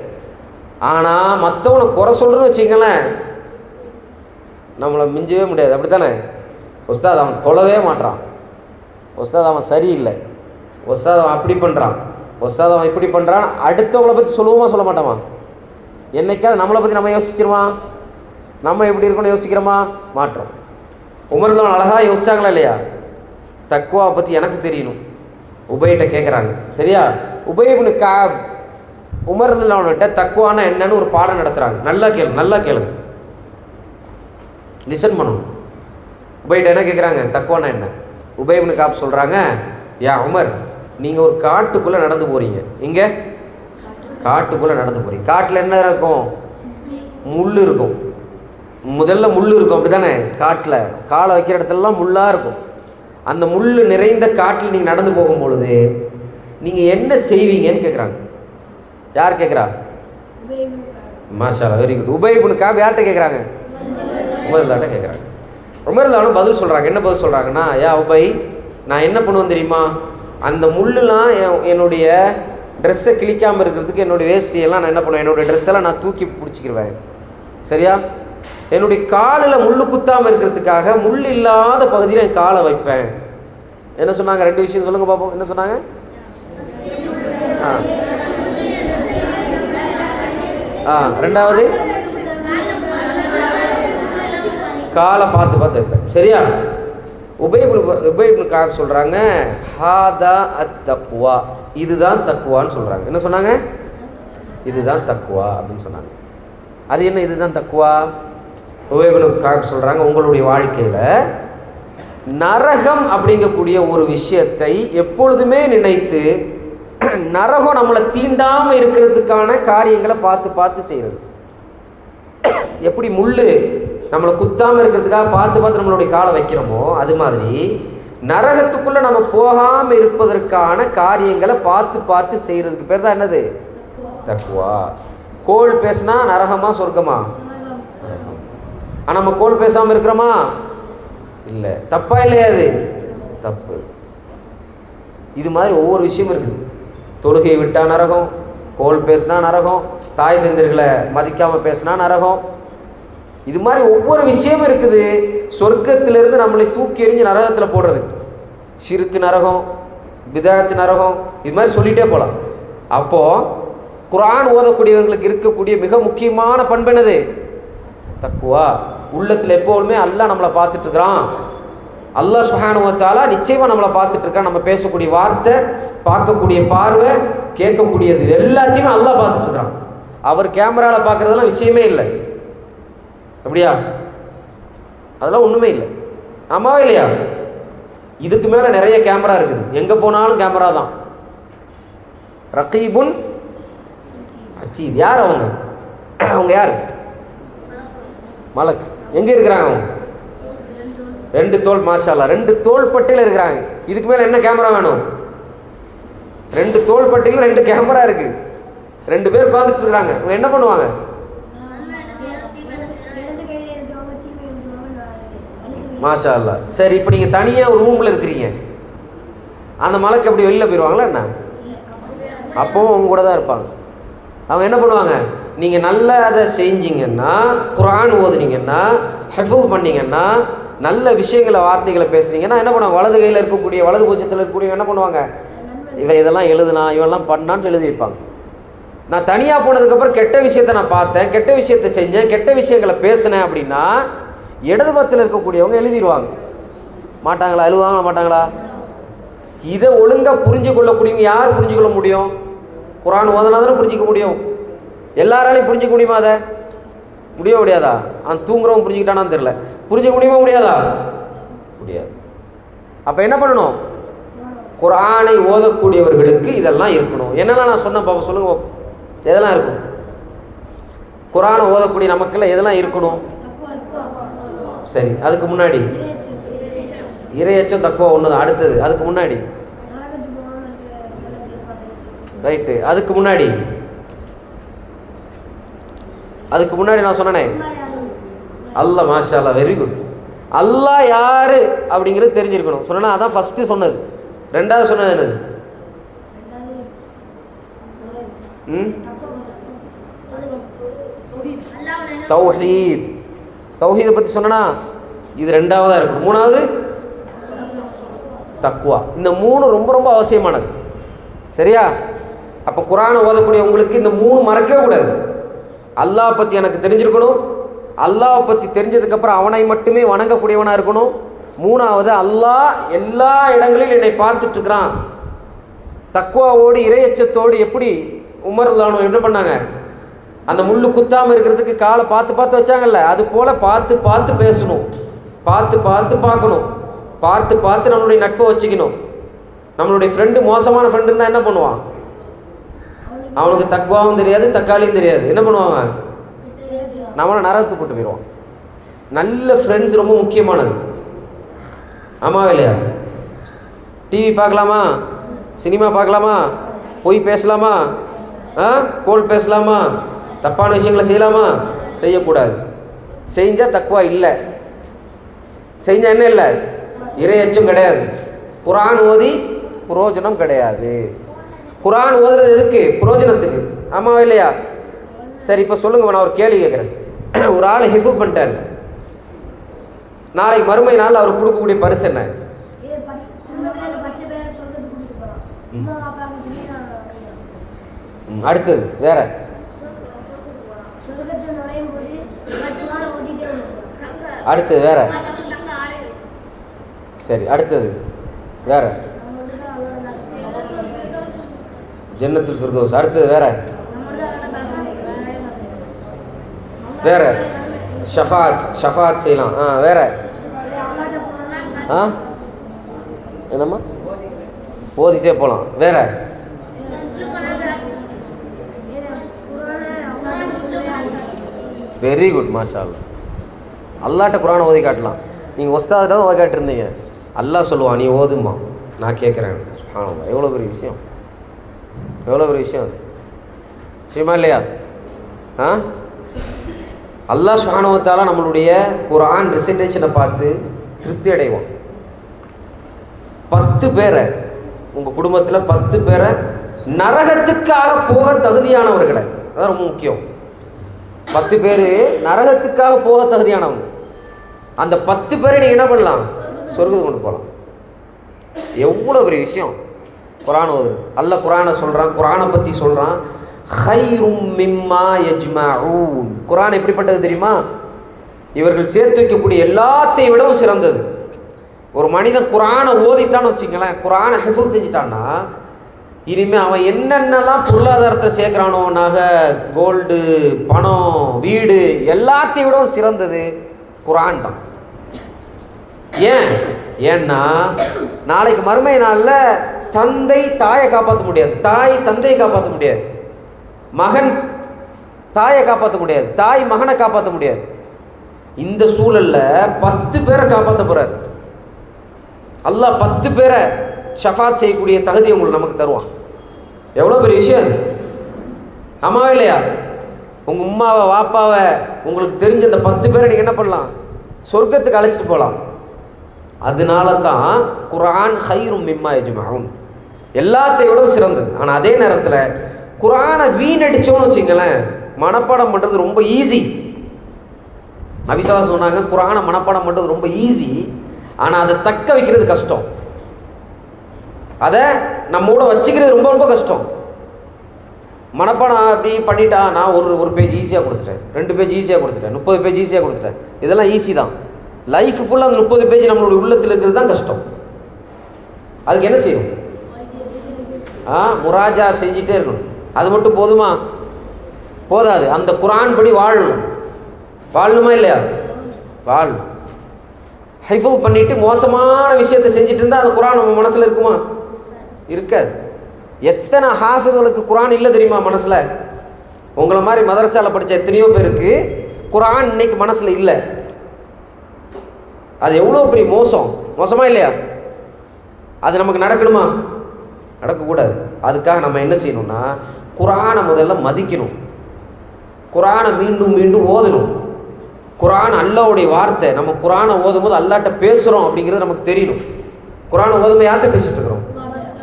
ஆனால் மற்றவனை குறை சொல்கிறேன்னு வச்சுக்கங்களேன், நம்மளை மிஞ்சவே முடியாது. அப்படி தானே? உஸ்தாத் அவன் தொழவே மாட்டான், உஸ்தாத் அவன் சரியில்லை, உஸ்தாத் அவன் அப்படி பண்ணுறான், உஸ்தாத் அவன் இப்படி பண்ணுறான். அடுத்தவங்களை பற்றி சொல்லுவோமா சொல்ல மாட்டோமா? என்னைக்காவது நம்மளை பற்றி நம்ம யோசிச்சிருமா? நம்ம எப்படி இருக்கணும்னு யோசிக்கிறோமா? மாட்டோம். உமர் ரலியல்லாஹு அன்ஹு அழகாக யோசிச்சாங்களா இல்லையா? தக்வாவை பற்றி எனக்கு தெரியணும், உபைகிட்ட கேட்குறாங்க. சரியா? உபை இப்னு கஅப் உமர் ரலியல்லாஹு அன்ஹுட்ட தக்வானா என்னன்னு ஒரு பாடம் நடத்துகிறாங்க. நல்லா கேளுங்க, லிசன் பண்ணணும். உபைகிட்ட என்ன கேட்குறாங்க? தக்வானா என்ன? உபை இப்னு கஅப் சொல்கிறாங்க, யா உமர், நீங்கள் ஒரு காட்டுக்குள்ளே நடந்து போகிறீங்க. இங்கே காட்டுக்குள்ளே நடந்து போகிறீங்க. காட்டில் என்ன இருக்கும்? முள் இருக்கும். முதல்ல முள் இருக்கும், அப்படி தானே? காட்டில் காலை வைக்கிற இடத்துலலாம் முள்ளாக இருக்கும். அந்த முள் நிறைந்த காட்டில் நீங்கள் நடந்து போகும்பொழுது நீங்கள் என்ன செய்வீங்கன்னு கேட்குறாங்க. யார் கேட்குறா? மாஷா அல்லாஹ், வெரி குட். உபை இப்னு கஅப் யார்கிட்ட கேட்குறாங்க? உமர் ரலியல்லாஹு கேட்குறாங்க. உமர் ரலியல்லாஹு பதில் சொல்கிறாங்க. என்ன பதில் சொல்கிறாங்கன்னா, யா உபை, நான் என்ன பண்ணுவேன் தெரியுமா? அந்த முள்ளுலாம் என்னுடைய ட்ரெஸ்ஸை கிழிக்காமல் இருக்கிறதுக்கு என்னுடைய வேஷ்டியெல்லாம் நான் என்ன பண்ணுவேன், என்னுடைய ட்ரெஸ்ஸெல்லாம் நான் தூக்கி பிடிச்சிக்கிடுவேன். சரியா? என்னுடைய காலில் முள் குத்தாமல் இருக்கிறதுக்காக முள் இல்லாத பகுதியில் என் காலை வைப்பேன். என்ன சொன்னாங்க? ரெண்டு விஷயம் சொல்லுங்கள் பார்ப்போம். என்ன சொன்னாங்க? ரெண்டாவது காலை பார்த்து வைப்பேன். சரியா? உபை இப்னு கஅப் சொல்கிறாங்க, ஹாதா அத் தக்வா, இதுதான் தக்வான்னு சொல்கிறாங்க. என்ன சொன்னாங்க? இதுதான் தக்வா அப்படின்னு சொன்னாங்க. அது என்ன இதுதான் தக்வா? உபை இப்னு கஅப் சொல்கிறாங்க, உங்களுடைய வாழ்க்கையில் நரகம் அப்படிங்கக்கூடிய ஒரு விஷயத்தை எப்பொழுதுமே நினைத்து நரகம் நம்மளை தீண்டாமல் இருக்கிறதுக்கான காரியங்களை பார்த்து செய்கிறது. எப்படி முள் நம்மளை குத்தாமல் இருக்கிறதுக்காக பார்த்து நம்மளுடைய காலை வைக்கிறோமோ, அது மாதிரி நரகத்துக்குள்ளே நம்ம போகாமல் இருப்பதற்கான காரியங்களை பார்த்து செய்கிறதுக்கு பேர் தான் என்னது? தக்வா. கோல் பேசினா நரகமா சொர்க்கமா? ஆனால் நம்ம கோல் பேசாமல் இருக்கிறோமா? இல்லை. தப்பா இல்லையா? அது தப்பு. இது மாதிரி ஒவ்வொரு விஷயமும் இருக்குது. தொழுகையை விட்டா நரகம், கோல் பேசினா நரகம், தாய் தந்தர்களை மதிக்காமல் பேசினா நரகம். இது மாதிரி ஒவ்வொரு விஷயமும் இருக்குது சொர்க்கத்திலிருந்து நம்மளை தூக்கி எறிஞ்சு நரகத்தில் போடுறதுக்கு. ஷிருக்கு நரகம், பிதாத்து நரகம், இது மாதிரி சொல்லிகிட்டே போகலாம். அப்போது குர்ஆன் ஓதக்கூடியவர்களுக்கு இருக்கக்கூடிய மிக முக்கியமான பண்பு என்னது? தக்குவா. உள்ளத்தில் எப்போதுமே அல்லாஹ் நம்மளை பார்த்துட்ருக்குறான். அல்லாஹ் சுப்ஹானஹு வ தஆலா நிச்சயமாக நம்மளை பார்த்துட்ருக்கான். நம்ம பேசக்கூடிய வார்த்தை, பார்க்கக்கூடிய பார்வை, கேட்கக்கூடியது எல்லாத்தையுமே அல்லாஹ் பார்த்துட்ருக்குறான். அவர் கேமராவில் பார்க்குறதெல்லாம் விஷயமே இல்லை. அப்படியா? அதெல்லாம் ஒன்றுமே இல்லை. ஆமாவா இல்லையா? இதுக்கு மேலே நிறைய கேமரா இருக்குது. எங்கே போனாலும் கேமரா தான். ரகீபுன் அத்தீத். யார் அவங்க? அவங்க யார்? மலக். எங்கே இருக்கிறாங்க அவங்க? 2 தோள். மாஷா அல்லாஹ், 2 தோள் பட்டியில் இருக்கிறாங்க. இதுக்கு மேலே என்ன கேமரா வேணும்? 2 தோள் பட்டியில் 2 கேமரா இருக்குது. 2 பேர் உட்காந்துட்டு இருக்கிறாங்க. அவங்க என்ன பண்ணுவாங்க? மாஷா அல்லாஹ். சரி, இப்போ நீங்கள் தனியாக ஒரு ரூமில் இருக்கிறீங்க. அந்த மலக்கு எப்படி வெளியில் போயிடுவாங்களா என்ன? அப்போவும் அவங்க கூட தான் இருப்பாங்க. அவங்க என்ன பண்ணுவாங்க? நீங்கள் நல்ல அதை செஞ்சீங்கன்னா, குர்ஆன் ஓதுனீங்கன்னா, ஹிஃப்ஸ் பண்ணிங்கன்னா, நல்ல விஷயங்களை வார்த்தைகளை பேசுனீங்கன்னா என்ன பண்ணுவாங்க? வலது கையில் இருக்கக்கூடிய, வலது பூஜ்ஜத்தில் இருக்கக்கூடிய என்ன பண்ணுவாங்க? இவன் இதெல்லாம் எழுதுனா, இவெல்லாம் பண்ணான்னு எழுதி வைப்பாங்க. நான் தனியாக போனதுக்கப்புறம் கெட்ட விஷயத்தை நான் பார்த்தேன், கெட்ட விஷயத்தை செஞ்சேன், கெட்ட விஷயங்களை பேசினேன் அப்படின்னா இடது பக்கத்தில் இருக்கக்கூடியவங்க எழுதிடுவாங்க. மாட்டாங்களா? எழுதுவாங்களா மாட்டாங்களா? இதை ஒழுங்காக புரிஞ்சு கொள்ளக்கூடியவங்க யார் புரிஞ்சு கொள்ள முடியும்? குர்ஆன் ஓதனா தானே புரிஞ்சிக்க முடியும். எல்லாராலையும் புரிஞ்சிக்க முடியுமா? அதை முடிய முடியாதா? அவன் தூங்குறவன் புரிஞ்சுக்கிட்டானான்னு தெரியல. புரிஞ்சிக்க முடியுமா முடியாதா? முடியாது. அப்போ என்ன பண்ணணும்? குர்ஆனை ஓதக்கூடியவர்களுக்கு இதெல்லாம் இருக்கணும். என்னெல்லாம் நான் சொன்னேன் பாப்பா, சொல்லுங்க. எதெல்லாம் இருக்கணும்? குர்ஆனை ஓதக்கூடிய நமக்கெல்லாம் எதெல்லாம் இருக்கணும்? சரி, அதுக்கு முன்னாடி இறையச்சம், தக்குவா ஒன்று தான். அடுத்தது அதுக்கு முன்னாடி ரைட்டு. அதுக்கு முன்னாடி நான் சொன்னேனே அல்லாஹ். மாஷா அல்லாஹ், வெரி குட். அல்லாஹ் யாரு அப்படிங்கிறது தெரிஞ்சிருக்கணும். சொன்னா அதான் ஃபர்ஸ்ட் சொன்னது. ரெண்டாவது சொன்னது என்னது? தௌஹீத். தௌஹீதை பற்றி சொன்னா இது ரெண்டாவதாக இருக்கும். மூணாவது தக்குவா. இந்த 3 ரொம்ப ரொம்ப அவசியமானது. சரியா? அப்போ குர்ஆனை ஓதக்கூடிய உங்களுக்கு இந்த 3 மறக்கவே கூடாது. அல்லாஹ் பற்றி எனக்கு தெரிஞ்சிருக்கணும். அல்லாஹ் பற்றி தெரிஞ்சதுக்கப்புறம் அவனை மட்டுமே வணங்கக்கூடியவனாக இருக்கணும். மூணாவது, அல்லாஹ் எல்லா இடங்களிலும் என்னை பார்த்துட்ருக்கிறான். தக்குவாவோடு இறையச்சத்தோடு எப்படி உமர் ரலியல்லாஹு என்ன பண்ணாங்க? அந்த முள்ளு குத்தாமல் இருக்கிறதுக்கு காலை பார்த்து பார்த்து வச்சாங்கல்ல, அது போல் பார்த்து பார்த்து பேசணும், பார்த்து பார்த்து பார்க்கணும், பார்த்து பார்த்து நம்மளுடைய நட்பை வச்சுக்கணும். நம்மளுடைய ஃப்ரெண்டு மோசமான ஃப்ரெண்டு இருந்தால் என்ன பண்ணுவான்? அவனுக்கு தக்குவாவும் தெரியாது, தக்காளியும் தெரியாது. என்ன பண்ணுவாங்க? நம்மளை நரகத்துக்கு கூட்டு போயிடுவான். நல்ல ஃப்ரெண்ட்ஸ் ரொம்ப முக்கியமானது. ஆமாவா இல்லையா? டிவி பார்க்கலாமா? சினிமா பார்க்கலாமா? பொய் பேசலாமா? கோல் பேசலாமா? தப்பான விஷயங்களை செய்யலாமா? செய்யக்கூடாது. செஞ்சால் தக்குவா இல்லை. செஞ்சால் என்ன இல்லை? இறையச்சம் கிடையாது. குர்ஆன் ஓதி புரோஜனம் கிடையாது. குர்ஆன் ஓதுறது எதுக்கு? புரோஜனத்துக்கு. ஆமாவா இல்லையா? சரி, இப்போ சொல்லுங்க, நான் ஒரு கேள்வி கேட்குறேன். ஒரு ஆள் ஹிஃப்ஸ் பண்ணிட்டார். நாளைக்கு மறுமை நாள் அவர் கொடுக்கக்கூடிய பரிசு என்ன? அடுத்தது வேற? அடுத்தது வேற? சரி, அடுத்தது வேற? ஜன்னத்துல் ஃபிர்தௌஸ். அடுத்தது வேற? வேற ஷஃபாத் செய்யலாம். வேற? என்னம்மா? ஓதிட்டே போகலாம். வேற? வெரி குட், மாஷா அல்லாஹ். அல்லாட்ட குர்ஆனை ஓதி காட்டலாம். நீங்கள் உஸ்தாத் தான் ஓதி காட்டிருந்தீங்க. அல்லாஹ் சொல்லுவான், நீ ஓதுமா, நான் கேட்குறேன். சுப்ஹானல்லாஹ், எவ்வளோ பெரிய விஷயம், எவ்வளோ பெரிய விஷயம் அது. விஷயமா இல்லையா? அல்லாஹ் சுப்ஹானஹு வ தஆலா நம்மளுடைய குர்ஆன் ரிசைட்டேஷனை பார்த்து திருப்தி அடைவான். 10 பேரை உங்கள் குடும்பத்தில் 10 பேரை நரகத்துக்காக போக தகுதியானவர்களை, அதான் ரொம்ப முக்கியம். 10 பேர் நரகத்துக்காக போக தகுதியானவங்க. அந்த 10 பேரை நீங்க என்ன பண்ணலாம்? சொர்க்கத்துக்கு கொண்டு போகலாம். எவ்வளோ பெரிய விஷயம் குர்ஆன் ஓதுறது. அல்லாஹ் குர்ஆனை சொல்றான், குர்ஆனை பத்தி சொல்றான். ஹைரும் மிம்மா யஜ்மஊன். குர்ஆன் எப்படிப்பட்டது தெரியுமா? இவர்கள் சேர்த்து வைக்கக்கூடிய எல்லாத்தையும் விடவும் சிறந்தது. ஒரு மனிதன் குர்ஆனை ஓதிட்டான்னு வச்சுங்களேன், குர்ஆனை ஹிஃப்ஸ் செஞ்சுட்டான்னா, இனிமேல் அவன் என்னென்னலாம் பொருளாதாரத்தை சேர்க்குறானோ, நகை, கோல்டு, பணம், வீடு, எல்லாத்தையும் விடவும் சிறந்தது குர்ஆன் தான். ஏன்னா நாளைக்கு மறுமை நாளில் தந்தை தாயை காப்பாற்ற முடியாது, தாய் தந்தையை காப்பாற்ற முடியாது, மகன் தாயை காப்பாற்ற முடியாது, தாய் மகனை காப்பாற்ற முடியாது. இந்த சூழல்ல 10 பேரை காப்பாற்ற போறார் அல்லாஹ். 10 பேரை ஷஃபாத் செய்யக்கூடிய தகுதியை உங்களுக்கு நமக்கு தருவான். எவ்வளோ பெரிய விஷயம் அது, ஆமாவா இல்லையா? உங்க உம்மாவை வாப்பாவை உங்களுக்கு தெரிஞ்ச அந்த 10 பேரை நீங்க என்ன பண்ணலாம்? சொர்க்கத்துக்கு அழைச்சிட்டு போகலாம். அதனால தான் குர்ஆன் ஹைரும் மிம்மா யஜ்மஊன், எல்லாத்தையும் விட சிறந்தது. ஆனால் அதே நேரத்தில் குர்ஆனை வீணடிச்சோன்னு வச்சுங்களேன், மனப்பாடம் பண்ணுறது ரொம்ப ஈஸி. நபிஸா சொன்னாங்க, குர்ஆனை மனப்பாடம் பண்ணுறது ரொம்ப ஈஸி, ஆனால் அதை தக்க வைக்கிறது கஷ்டம். அதை நம்மோட வச்சுக்கிறது ரொம்ப ரொம்ப கஷ்டம். மனப்பாடம் அப்படி பண்ணிட்டா, நான் ஒரு பேஜ் ஈஸியாக கொடுத்துட்டேன், 2 பேஜ் ஈஸியாக கொடுத்துட்டேன், 30 பேஜ் ஈஸியாக கொடுத்துட்டேன், இதெல்லாம் ஈஸி தான். லைஃப் ஃபுல்லாக அந்த 30 பேஜ் நம்மளுடைய உள்ளத்தில் இருக்கிறது தான் கஷ்டம். அதுக்கு என்ன செய்யணும்? முராஜா செஞ்சுட்டே இருக்கணும். அது மட்டும் போதுமா? போதாது. அந்த குர்ஆன் படி வாழணும். வாழணுமா இல்லையா? வாழணும். ஹிஃப்ஸ் பண்ணிட்டு மோசமான விஷயத்தை செஞ்சுட்டு இருந்தால் அந்த குர்ஆன் நம்ம மனசில் இருக்குமா? இருக்காது. எத்தனை ஹாஃபிதுகளுக்கு குர்ஆன் இல்லை தெரியுமா மனசில்? உங்களை மாதிரி மதரசாவில் படித்த எத்தனையோ பேருக்கு குர்ஆன் இன்னைக்கு மனசில் இல்லை. அது எவ்வளோ பெரிய மோசமா இல்லையா? அது நமக்கு நடக்கணுமா? நடக்கக்கூடாது. அதுக்காக நம்ம என்ன செய்யணும்னா, குர்ஆனை முதல்ல மதிக்கணும், குர்ஆனை மீண்டும் மீண்டும் ஓதணும். குர்ஆன் அல்லாஹ்வுடைய வார்த்தை. நம்ம குர்ஆனை ஓதும் போது அல்லாஹ்ட்ட பேசுகிறோம் அப்படிங்கிறது நமக்கு தெரியணும். குர்ஆனை ஓதும்போது யார்கிட்ட பேசிகிட்டு இருக்கிறோம்?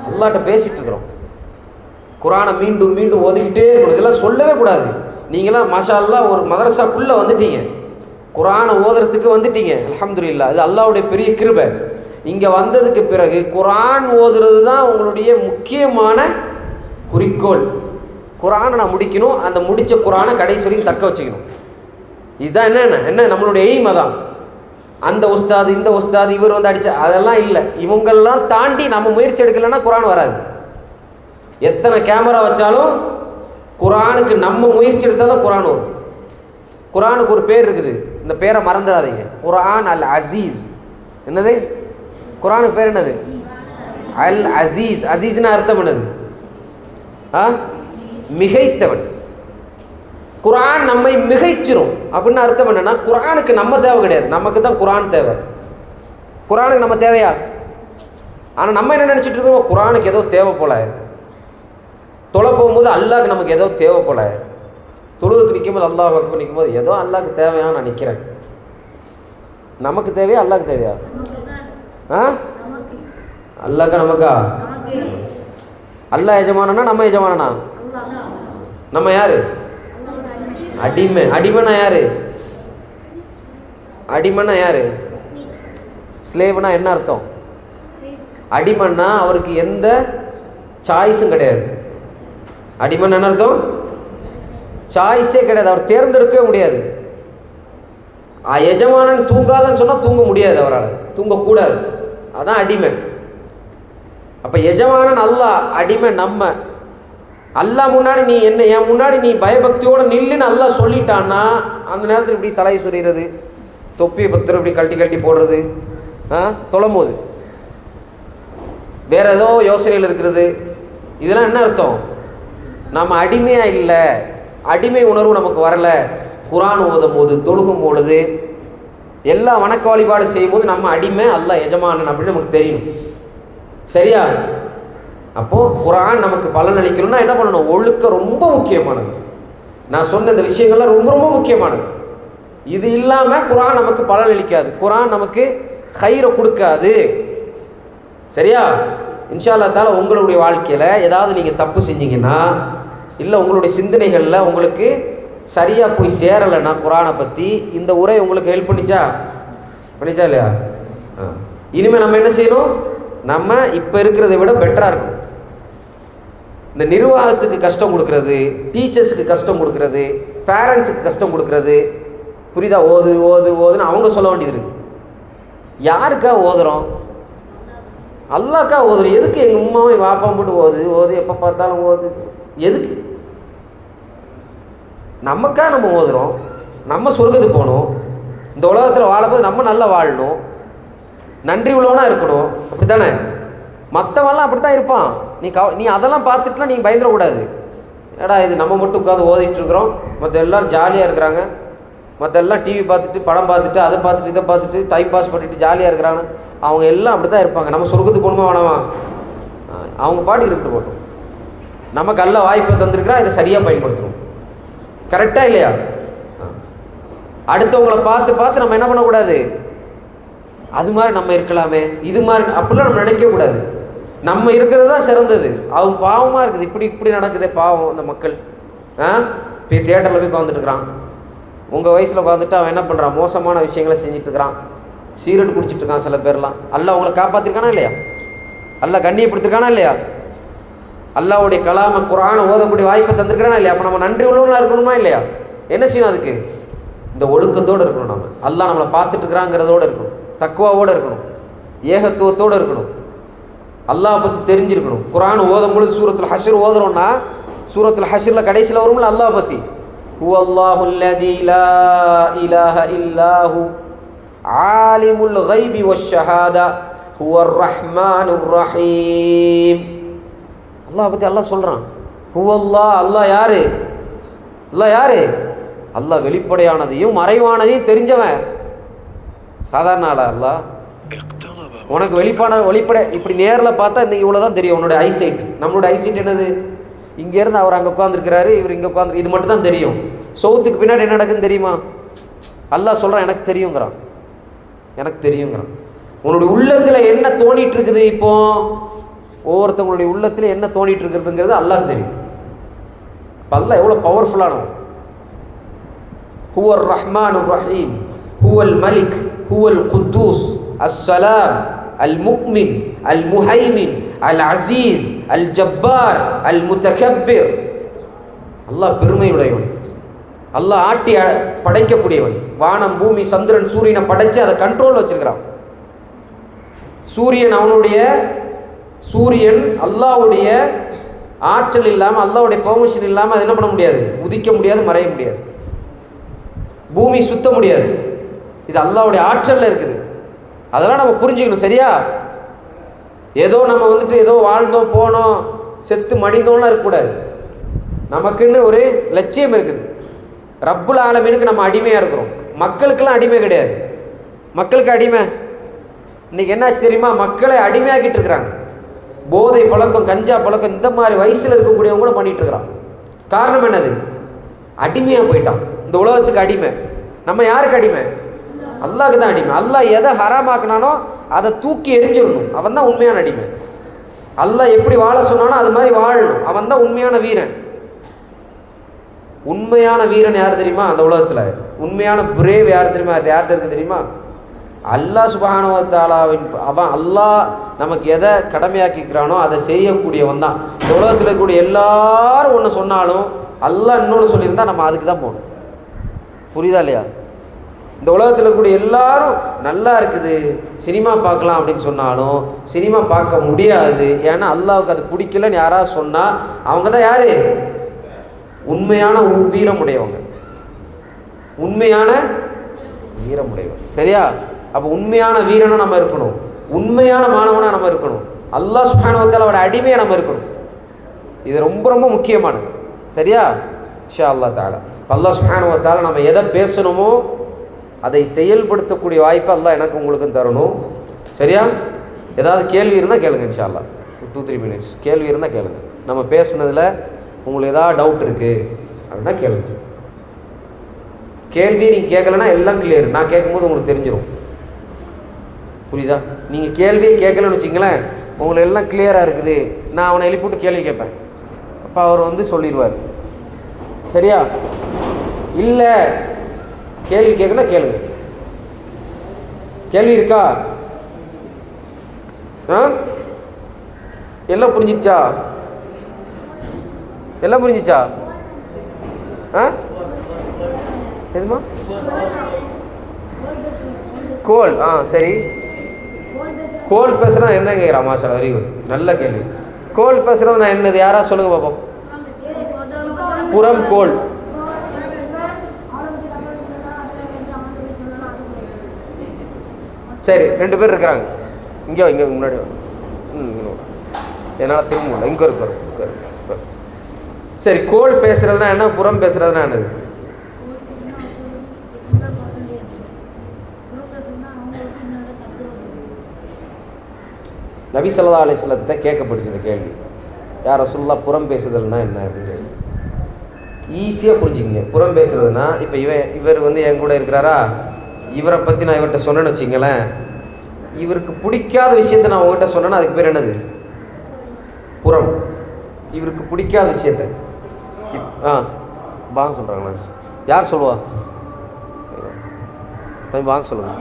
அல்லாஹ்ட்ட பேசிகிட்டு இருக்கிறோம். குர்ஆனை மீண்டும் மீண்டும் ஓதிக்கிட்டே இருக்கணும். இதெல்லாம் சொல்லவே கூடாது. நீங்களாம் மாஷா அல்லாஹ் ஒரு மதரசாக்குள்ளே வந்துட்டீங்க, குர்ஆனை ஓதுறதுக்கு வந்துட்டீங்க, அல்ஹம்துலில்லாஹ். இது அல்லாஹ்வுடைய பெரிய கிருபை. இங்கே வந்ததுக்கு பிறகு குர்ஆன் ஓதுறது தான் உங்களுடைய முக்கியமான குறிக்கோள். குர்ஆனை நான் முடிக்கணும், அந்த முடித்த குர்ஆனை கடைசி வரைக்கும் தக்க வச்சுக்கணும். இதுதான் என்ன நம்மளுடைய எய்ம். அதான். அந்த உஸ்தாது இந்த உஸ்தாது இவர் வந்து அடிச்ச அதெல்லாம் இல்லை. இவங்கெல்லாம் தாண்டி நம்ம முயற்சி எடுக்கலைன்னா குர்ஆன் வராது. எத்தனை கேமரா வச்சாலும் குர்ஆனுக்கு நம்ம முயற்சி எடுத்தால் தான் குர்ஆன் வரும். குர்ஆனுக்கு ஒரு பேர் இருக்குது, இந்த பேரை மறந்துடாதீங்க. குர்ஆன் அல் அசீஸ். என்னது குர்ஆனுக்கு பேர்? என்னது? அல் அசீஸ். அசீஸ்னா அர்த்தம் என்னது? மிகைத்தவன். குர்ஆன் நம்மை மிகைச்சிரும் அப்படின்னு அர்த்தம் என்னன்னா, குர்ஆனுக்கு நம்ம தேவை கிடையாது, நமக்கு தான் குர்ஆன் தேவை. குர்ஆனுக்கு நம்ம தேவையா? ஆனால் நம்ம என்ன நினச்சிட்டு இருக்கோம்? குர்ஆனுக்கு ஏதோ தேவை போல. தொலை போகும்போது அல்லாஹ்க்கு நமக்கு ஏதோ தேவை போல. தொழுதுக்கு நிற்கும்போது அல்லாஹ் அக்பர் நிற்கும்போது ஏதோ அல்லாஹ்க்கு தேவையா நான் நிற்கிறேன். நமக்கு தேவையா அல்லாஹ்க்கு தேவையா? அல்லாஹ்க்கா நமக்கா? அல்லாஹ் எஜமானனா நம்ம எஜமானனா? நம்ம யாரு? அடிமை. அடிமைனா யாரு? அடிமைனா யாரு? ஸ்லேவ்னா என்ன அர்த்தம்? அடிமைன்னா அவருக்கு எந்த சாய்ஸும் கிடையாது. அடிமைன்னு என்ன அர்த்தம்? சாய்ஸே கிடையாது, அவர் தேர்ந்தெடுக்கவே முடியாது. எஜமானன் தூங்காதன்னு சொன்னால் தூங்க முடியாது, அவரால் தூங்கக்கூடாது. அதான் அடிமை. அப்போ எஜமானன் அல்லாஹ், அடிமை நம்ம. அல்லாஹ் முன்னாடி நீ என்ன, என் முன்னாடி நீ பயபக்தியோடு நில்லுன்னு அல்லாஹ் சொல்லிட்டான்னா அந்த நேரத்தில் இப்படி தலையை சொறிகிறது, தொப்பியை பத்திரம் இப்படி கழட்டி போடுறது, தொலைம்போது வேற ஏதோ யோசனைகள் இருக்கிறது, இதெல்லாம் என்ன அர்த்தம்? நம்ம அடிமையாக இல்லை, அடிமை உணர்வு நமக்கு வரலை. குர்ஆன் ஓதும் போது, தொழுகும் பொழுது, எல்லா வணக்க வழிபாடு செய்யும் போது நம்ம அடிமை, அல்லாஹ் எஜமானன் அப்படின்னு நமக்கு தெரியணும். சரியா? அப்போது குர்ஆன் நமக்கு பலன் அளிக்கணும்னா என்ன பண்ணணும்? ஒழுக்கம் ரொம்ப முக்கியமானது. நான் சொன்ன இந்த விஷயங்கள்லாம் ரொம்ப ரொம்ப முக்கியமானது. இது இல்லாமல் குர்ஆன் நமக்கு பலன் அளிக்காது, குர்ஆன் நமக்கு ஹைரை கொடுக்காது. சரியா? இன்ஷா அல்லாஹ் தஆலா உங்களுடைய வாழ்க்கையில் ஏதாவது நீங்கள் தப்பு செஞ்சீங்கன்னா, இல்லை உங்களுடைய சிந்தனைகளில் உங்களுக்கு சரியாக போய் சேரலைன்னா குரானை பற்றி, இந்த உரை உங்களுக்கு ஹெல்ப் பண்ணிச்சா இல்லையா? இனிமேல் நம்ம என்ன செய்யணும்? நம்ம இப்போ இருக்கிறத விட பெட்டராக இருக்கணும். இந்த நிர்வாகத்துக்கு கஷ்டம் கொடுக்கறது, டீச்சர்ஸுக்கு கஷ்டம் கொடுக்கறது, பேரண்ட்ஸுக்கு கஷ்டம் கொடுக்கறது, புரியுதா? ஓதுன்னு அவங்க சொல்ல வேண்டியது இருக்கு. யாருக்கா ஓதுறோம்? அல்லாஹ்க்கா ஓதுறோம். எதுக்கு எங்கள் உம்மாவை வாப்பா போட்டு ஓது எப்போ பார்த்தாலும் ஓது? எதுக்கு? நமக்கா நம்ம ஓதுறோம். நம்ம சொர்க்கத்துக்கு போகணும். இந்த உலகத்தில் வாழும்போது நம்ம நல்லா வாழணும், நன்றி உள்ளவனாக இருக்கணும். அப்படி தானே? மற்றவன்லாம் அப்படி தான் இருப்பான். நீ அதெல்லாம் பார்த்துட்டுலாம் நீங்கள் பயந்துடக்கூடாது. ஏடா இது நம்ம மட்டும் உட்காந்து ஓதிட்டு இருக்கிறோம், மற்ற எல்லோரும் ஜாலியாக இருக்கிறாங்க, மற்ற எல்லாம் டிவி பார்த்துட்டு படம் பார்த்துட்டு அதை பார்த்துட்டு இதை பார்த்துட்டு டைம் பாஸ் பண்ணிட்டு ஜாலியாக இருக்கிறாங்க. அவங்க எல்லாம் அப்படி தான் இருப்பாங்க. நம்ம சொர்க்கத்துக்கு போகணுமா வேணாமா? அவங்க பாட்டு இருக்கட்டு போட்டோம். நமக்கு நல்ல வாய்ப்பை தந்திருக்கிறா, இதை சரியாக பயன்படுத்தணும். கரெக்டாக இல்லையா? அடுத்தவங்களை பார்த்து நம்ம என்ன பண்ணக்கூடாது? அது மாதிரி நம்ம இருக்கலாமே, இது மாதிரி அப்படிலாம் நம்ம நினைக்கக்கூடாது. நம்ம இருக்கிறது தான் சிறந்தது. அவங்க பாவமாக இருக்குது, இப்படி நடக்குதே பாவம். அந்த மக்கள் இப்போ தியேட்டரில் போய் உட்காந்துட்டு இருக்கிறான். உங்கள் வயசில் உட்காந்துட்டு அவன் என்ன பண்ணுறான்? மோசமான விஷயங்களை செஞ்சுட்டு இருக்கிறான், சீரட் குடிச்சிட்டு இருக்கான். சில பேர்லாம் அல்லாஹ் அவங்கள காப்பாற்றிருக்கானா இல்லையா? அல்லாஹ் கண்ணியப்படுத்திருக்கானா இல்லையா? அல்லாஹ்வுடைய கலாம குர்ஆனை ஓதக்கூடிய வாய்ப்பை தந்திருக்கிறானா இல்லையா? அப்போ நம்ம நன்றி உள்ளவங்களா இருக்கணுமா இல்லையா? என்ன செய்யணும்? அதுக்கு இந்த ஒழுக்கத்தோடு இருக்கணும். நம்ம அல்லாஹ் நம்மளை பார்த்துட்டு இருக்கிறாங்கிறதோடு இருக்கணும், தக்குவாவோடு இருக்கணும், ஏகத்துவத்தோடு இருக்கணும், அல்லாஹ் பற்றி தெரிஞ்சிருக்கணும். குர்ஆன் ஓதும் பொழுது சூரத்துல் ஹஷ்ர் ஓதுறோம்னா, சூரத்துல் ஹஷ்ரில் கடைசியில் வரும்ல அல்லாஹ் பற்றி, ஹுவல்லாஹுல்லதீ லா இலாஹ இல்லாஹு ஆலிமுல் கைபி வஷ்ஷஹாதா ஹுவர் ரஹ்மானுர் ரஹீம். அல்லாஹ் பற்றி அல்லாஹ் சொல்கிறான். ஹுவல்லாஹ், அல்லாஹ் யாரு? அல்லாஹ் வெளிப்படையானதையும் மறைவானதையும் தெரிஞ்சவன். சாதாரண ஆளா அல்லாஹ்? உனக்கு வெளிப்படை இப்படி நேரில் பார்த்தா இன்னைக்கு இவ்வளோதான் தெரியும் உன்னோட ஐசைட். நம்மளோட ஐசைட் என்னது? இங்கேருந்து அவர் அங்கே உட்காந்துருக்கிறாரு, இவர் இங்கே உட்காந்து, இது மட்டும் தான் தெரியும். சவுத்துக்கு பின்னாடி என்ன நடக்குதுன்னு தெரியுமா? அல்லாஹ் சொல்கிறான், எனக்கு தெரியுங்கிறான். உன்னுடைய உள்ளத்தில் என்ன தோணிட்டு இருக்குது? இப்போ ஒவ்வொருத்தவங்களுடைய உள்ளத்தில் என்ன தோணிட்டு இருக்கிறதுங்கிறது அல்லாஹ்க்கு தெரியும். அல்லாஹ் எவ்வளோ பவர்ஃபுல்லானவன். ஹுவர் ரஹ்மானுர் ரஹீம், ஹுவல் மலிக், ஹுவல் குத்தூஸ், அஸ்ஸலாம், அல் முக்மின், அல் முஹைமின், அல் அசீஸ், அல் ஜப்பார், அல் முத்தகப்பிர். அல்லாஹ் பெருமையுடையவன். அல்லாஹ் ஆட்டி படைக்கக்கூடியவன். வானம், பூமி, சந்திரன், சூரியனை படைச்சு அதை கண்ட்ரோல் வச்சிருக்கிறான். சூரியன் அல்லாஹ்வுடைய ஆற்றல் இல்லாமல், அல்லாஹ்வுடைய பெர்மிஷன் இல்லாமல் அது என்ன பண்ண முடியாது? உதிக்க முடியாது, மறைய முடியாது. பூமி சுத்த முடியாது. இது அல்லாஹ்வுடைய ஆற்றலில் இருக்குது. அதெல்லாம் நம்ம புரிஞ்சுக்கணும். சரியா? ஏதோ நம்ம ஏதோ வாழ்ந்தோம் போனோம் செத்து மடிந்தோம்லாம் இருக்கக்கூடாது. நமக்குன்னு ஒரு லட்சியம் இருக்குது. ரப்புல் ஆலமீனுக்கு நம்ம அடிமையாக இருக்கிறோம். மக்களுக்கெல்லாம் அடிமை கிடையாது. மக்களுக்கு அடிமை இன்னைக்கு என்னாச்சு தெரியுமா? மக்களை அடிமையாக்கிட்டு இருக்கிறாங்க. போதை பழக்கம், கஞ்சா பழக்கம், இந்த மாதிரி வயசில் இருக்கக்கூடியவங்க கூட பண்ணிட்டு இருக்கிறான். காரணம் என்னது? அடிமையாக போயிட்டான். இந்த உலகத்துக்கு அடிமை. நம்ம யாருக்கு அடிமை? அல்லாஹ்க்கு தான் அடிமை. அல்லாஹ் எதை ஹராமாக்குனானோ அதை தூக்கி எரிஞ்சிடணும். அவன் தான் உண்மையான அடிமை. அல்லாஹ் எப்படி வாழ சொன்னானோ அது மாதிரி வாழணும். அவன் தான் உண்மையான வீரன். உண்மையான வீரன் யார் தெரியுமா? அந்த உலகத்தில் உண்மையான பிரேவ் யார் தெரியுமா? யார்கிட்ட இருக்கு தெரியுமா? அல்லாஹ் சுப்ஹானஹு வ தஆலாவின். அவன் அல்லாஹ் நமக்கு எதை கடமையாக்கிக்கிறானோ அதை செய்யக்கூடியவன் தான். இந்த உலகத்தில் இருக்கக்கூடிய எல்லாரும் ஒன்று சொன்னாலும் அல்லாஹ் இன்னொன்று சொல்லியிருந்தா நம்ம அதுக்கு தான் போகணும். புரியுதா இல்லையா? இந்த உலகத்தில் இருக்கக்கூடிய எல்லாரும் நல்லா இருக்குது, சினிமா பார்க்கலாம் அப்படின்னு சொன்னாலும் சினிமா பார்க்க முடியாது. ஏன்னா அல்லாஹ்வுக்கு அது பிடிக்கலன்னு யாராவது சொன்னால் அவங்க தான் யாரு? உண்மையான வீரமுடையவங்க. சரியா? அப்போ உண்மையான வீரனாக நம்ம இருக்கணும், உண்மையான மாணவனாக நம்ம இருக்கணும், அல்லாஹ் சுப்ஹானஹு வ தஆலாவோட அடிமையாக நம்ம இருக்கணும். இது ரொம்ப ரொம்ப முக்கியமானது. சரியா? இன்ஷா அல்லாஹ் தஆலா அல்லாஹ் சுப்ஹானஹு வ தஆலா நம்ம எதை பேசணுமோ அதை செயல்படுத்தக்கூடிய வாய்ப்பை அல்லாஹ் எனக்கு உங்களுக்கும் தரணும். சரியா? ஏதாவது கேள்வி இருந்தால் கேளுங்க. இன்ஷா அல்லாஹ் 2-3 minutes கேள்வி இருந்தால் கேளுங்க. நம்ம பேசுனதில் உங்களுக்கு ஏதாவது டவுட் இருக்குது அப்படின்னா கேளுங்க. கேள்வி நீங்கள் கேட்கலன்னா எல்லாம் கிளியர். நான் கேட்கும்போது உங்களுக்கு தெரிஞ்சிடும். புரியுதா? நீங்கள் கேள்வியே கேட்கலன்னு வச்சிங்களேன், உங்களை எல்லாம் கிளியராக இருக்குது, நான் அவனை எழுப்பிவிட்டு கேள்வி கேட்பேன். அப்போ அவர் வந்து சொல்லிடுவார். சரியா? இல்லை கேள்வி கேட்கணும், கேளுங்க. கேள்வி இருக்கா? எல்லாம் புரிஞ்சிச்சா? எல்லாம் புரிஞ்சிச்சா? எதுமா? கோல். சரி, கோல் பேசுறது என்ன கேட்குறான்? மாஷா, வெரி குட், நல்ல கேள்வி. கோல் பேசுறது நான் என்னது? யாரா சொல்லுங்க பாப்போம். புறம் கோல். சரி, 2 பேர் இருக்கிறாங்க இங்கே முன்னாடி. என்னால் திரும்ப முடியல, இங்கே இருக்க. சரி, கோல் பேசுறதுனா என்ன, புறம் பேசுறதுனா என்னது? நபி ஸல்லல்லாஹு அலைஹி வஸல்லம் கேட்கப்பட்டுச்சு இந்த கேள்வி. யார் ரசூலுல்லாஹ், புறம் பேசுதல்னா என்ன அப்படின்னு. ஈஸியாக புரிஞ்சுங்க. புறம் பேசுறதுனா, இப்போ இவர் வந்து என் கூட இருக்கிறாரா, இவரை பற்றி நான் இவர்கிட்ட சொன்னேன்னு வச்சிங்களேன், இவருக்கு பிடிக்காத விஷயத்தை நான் உங்ககிட்ட சொன்னேன்னா அதுக்கு பேர் என்னது? புறம். இவருக்கு பிடிக்காத விஷயத்தை வாங்க சொல்கிறாங்களா? யார் சொல்லுவா? வாங்க சொல்லுங்க.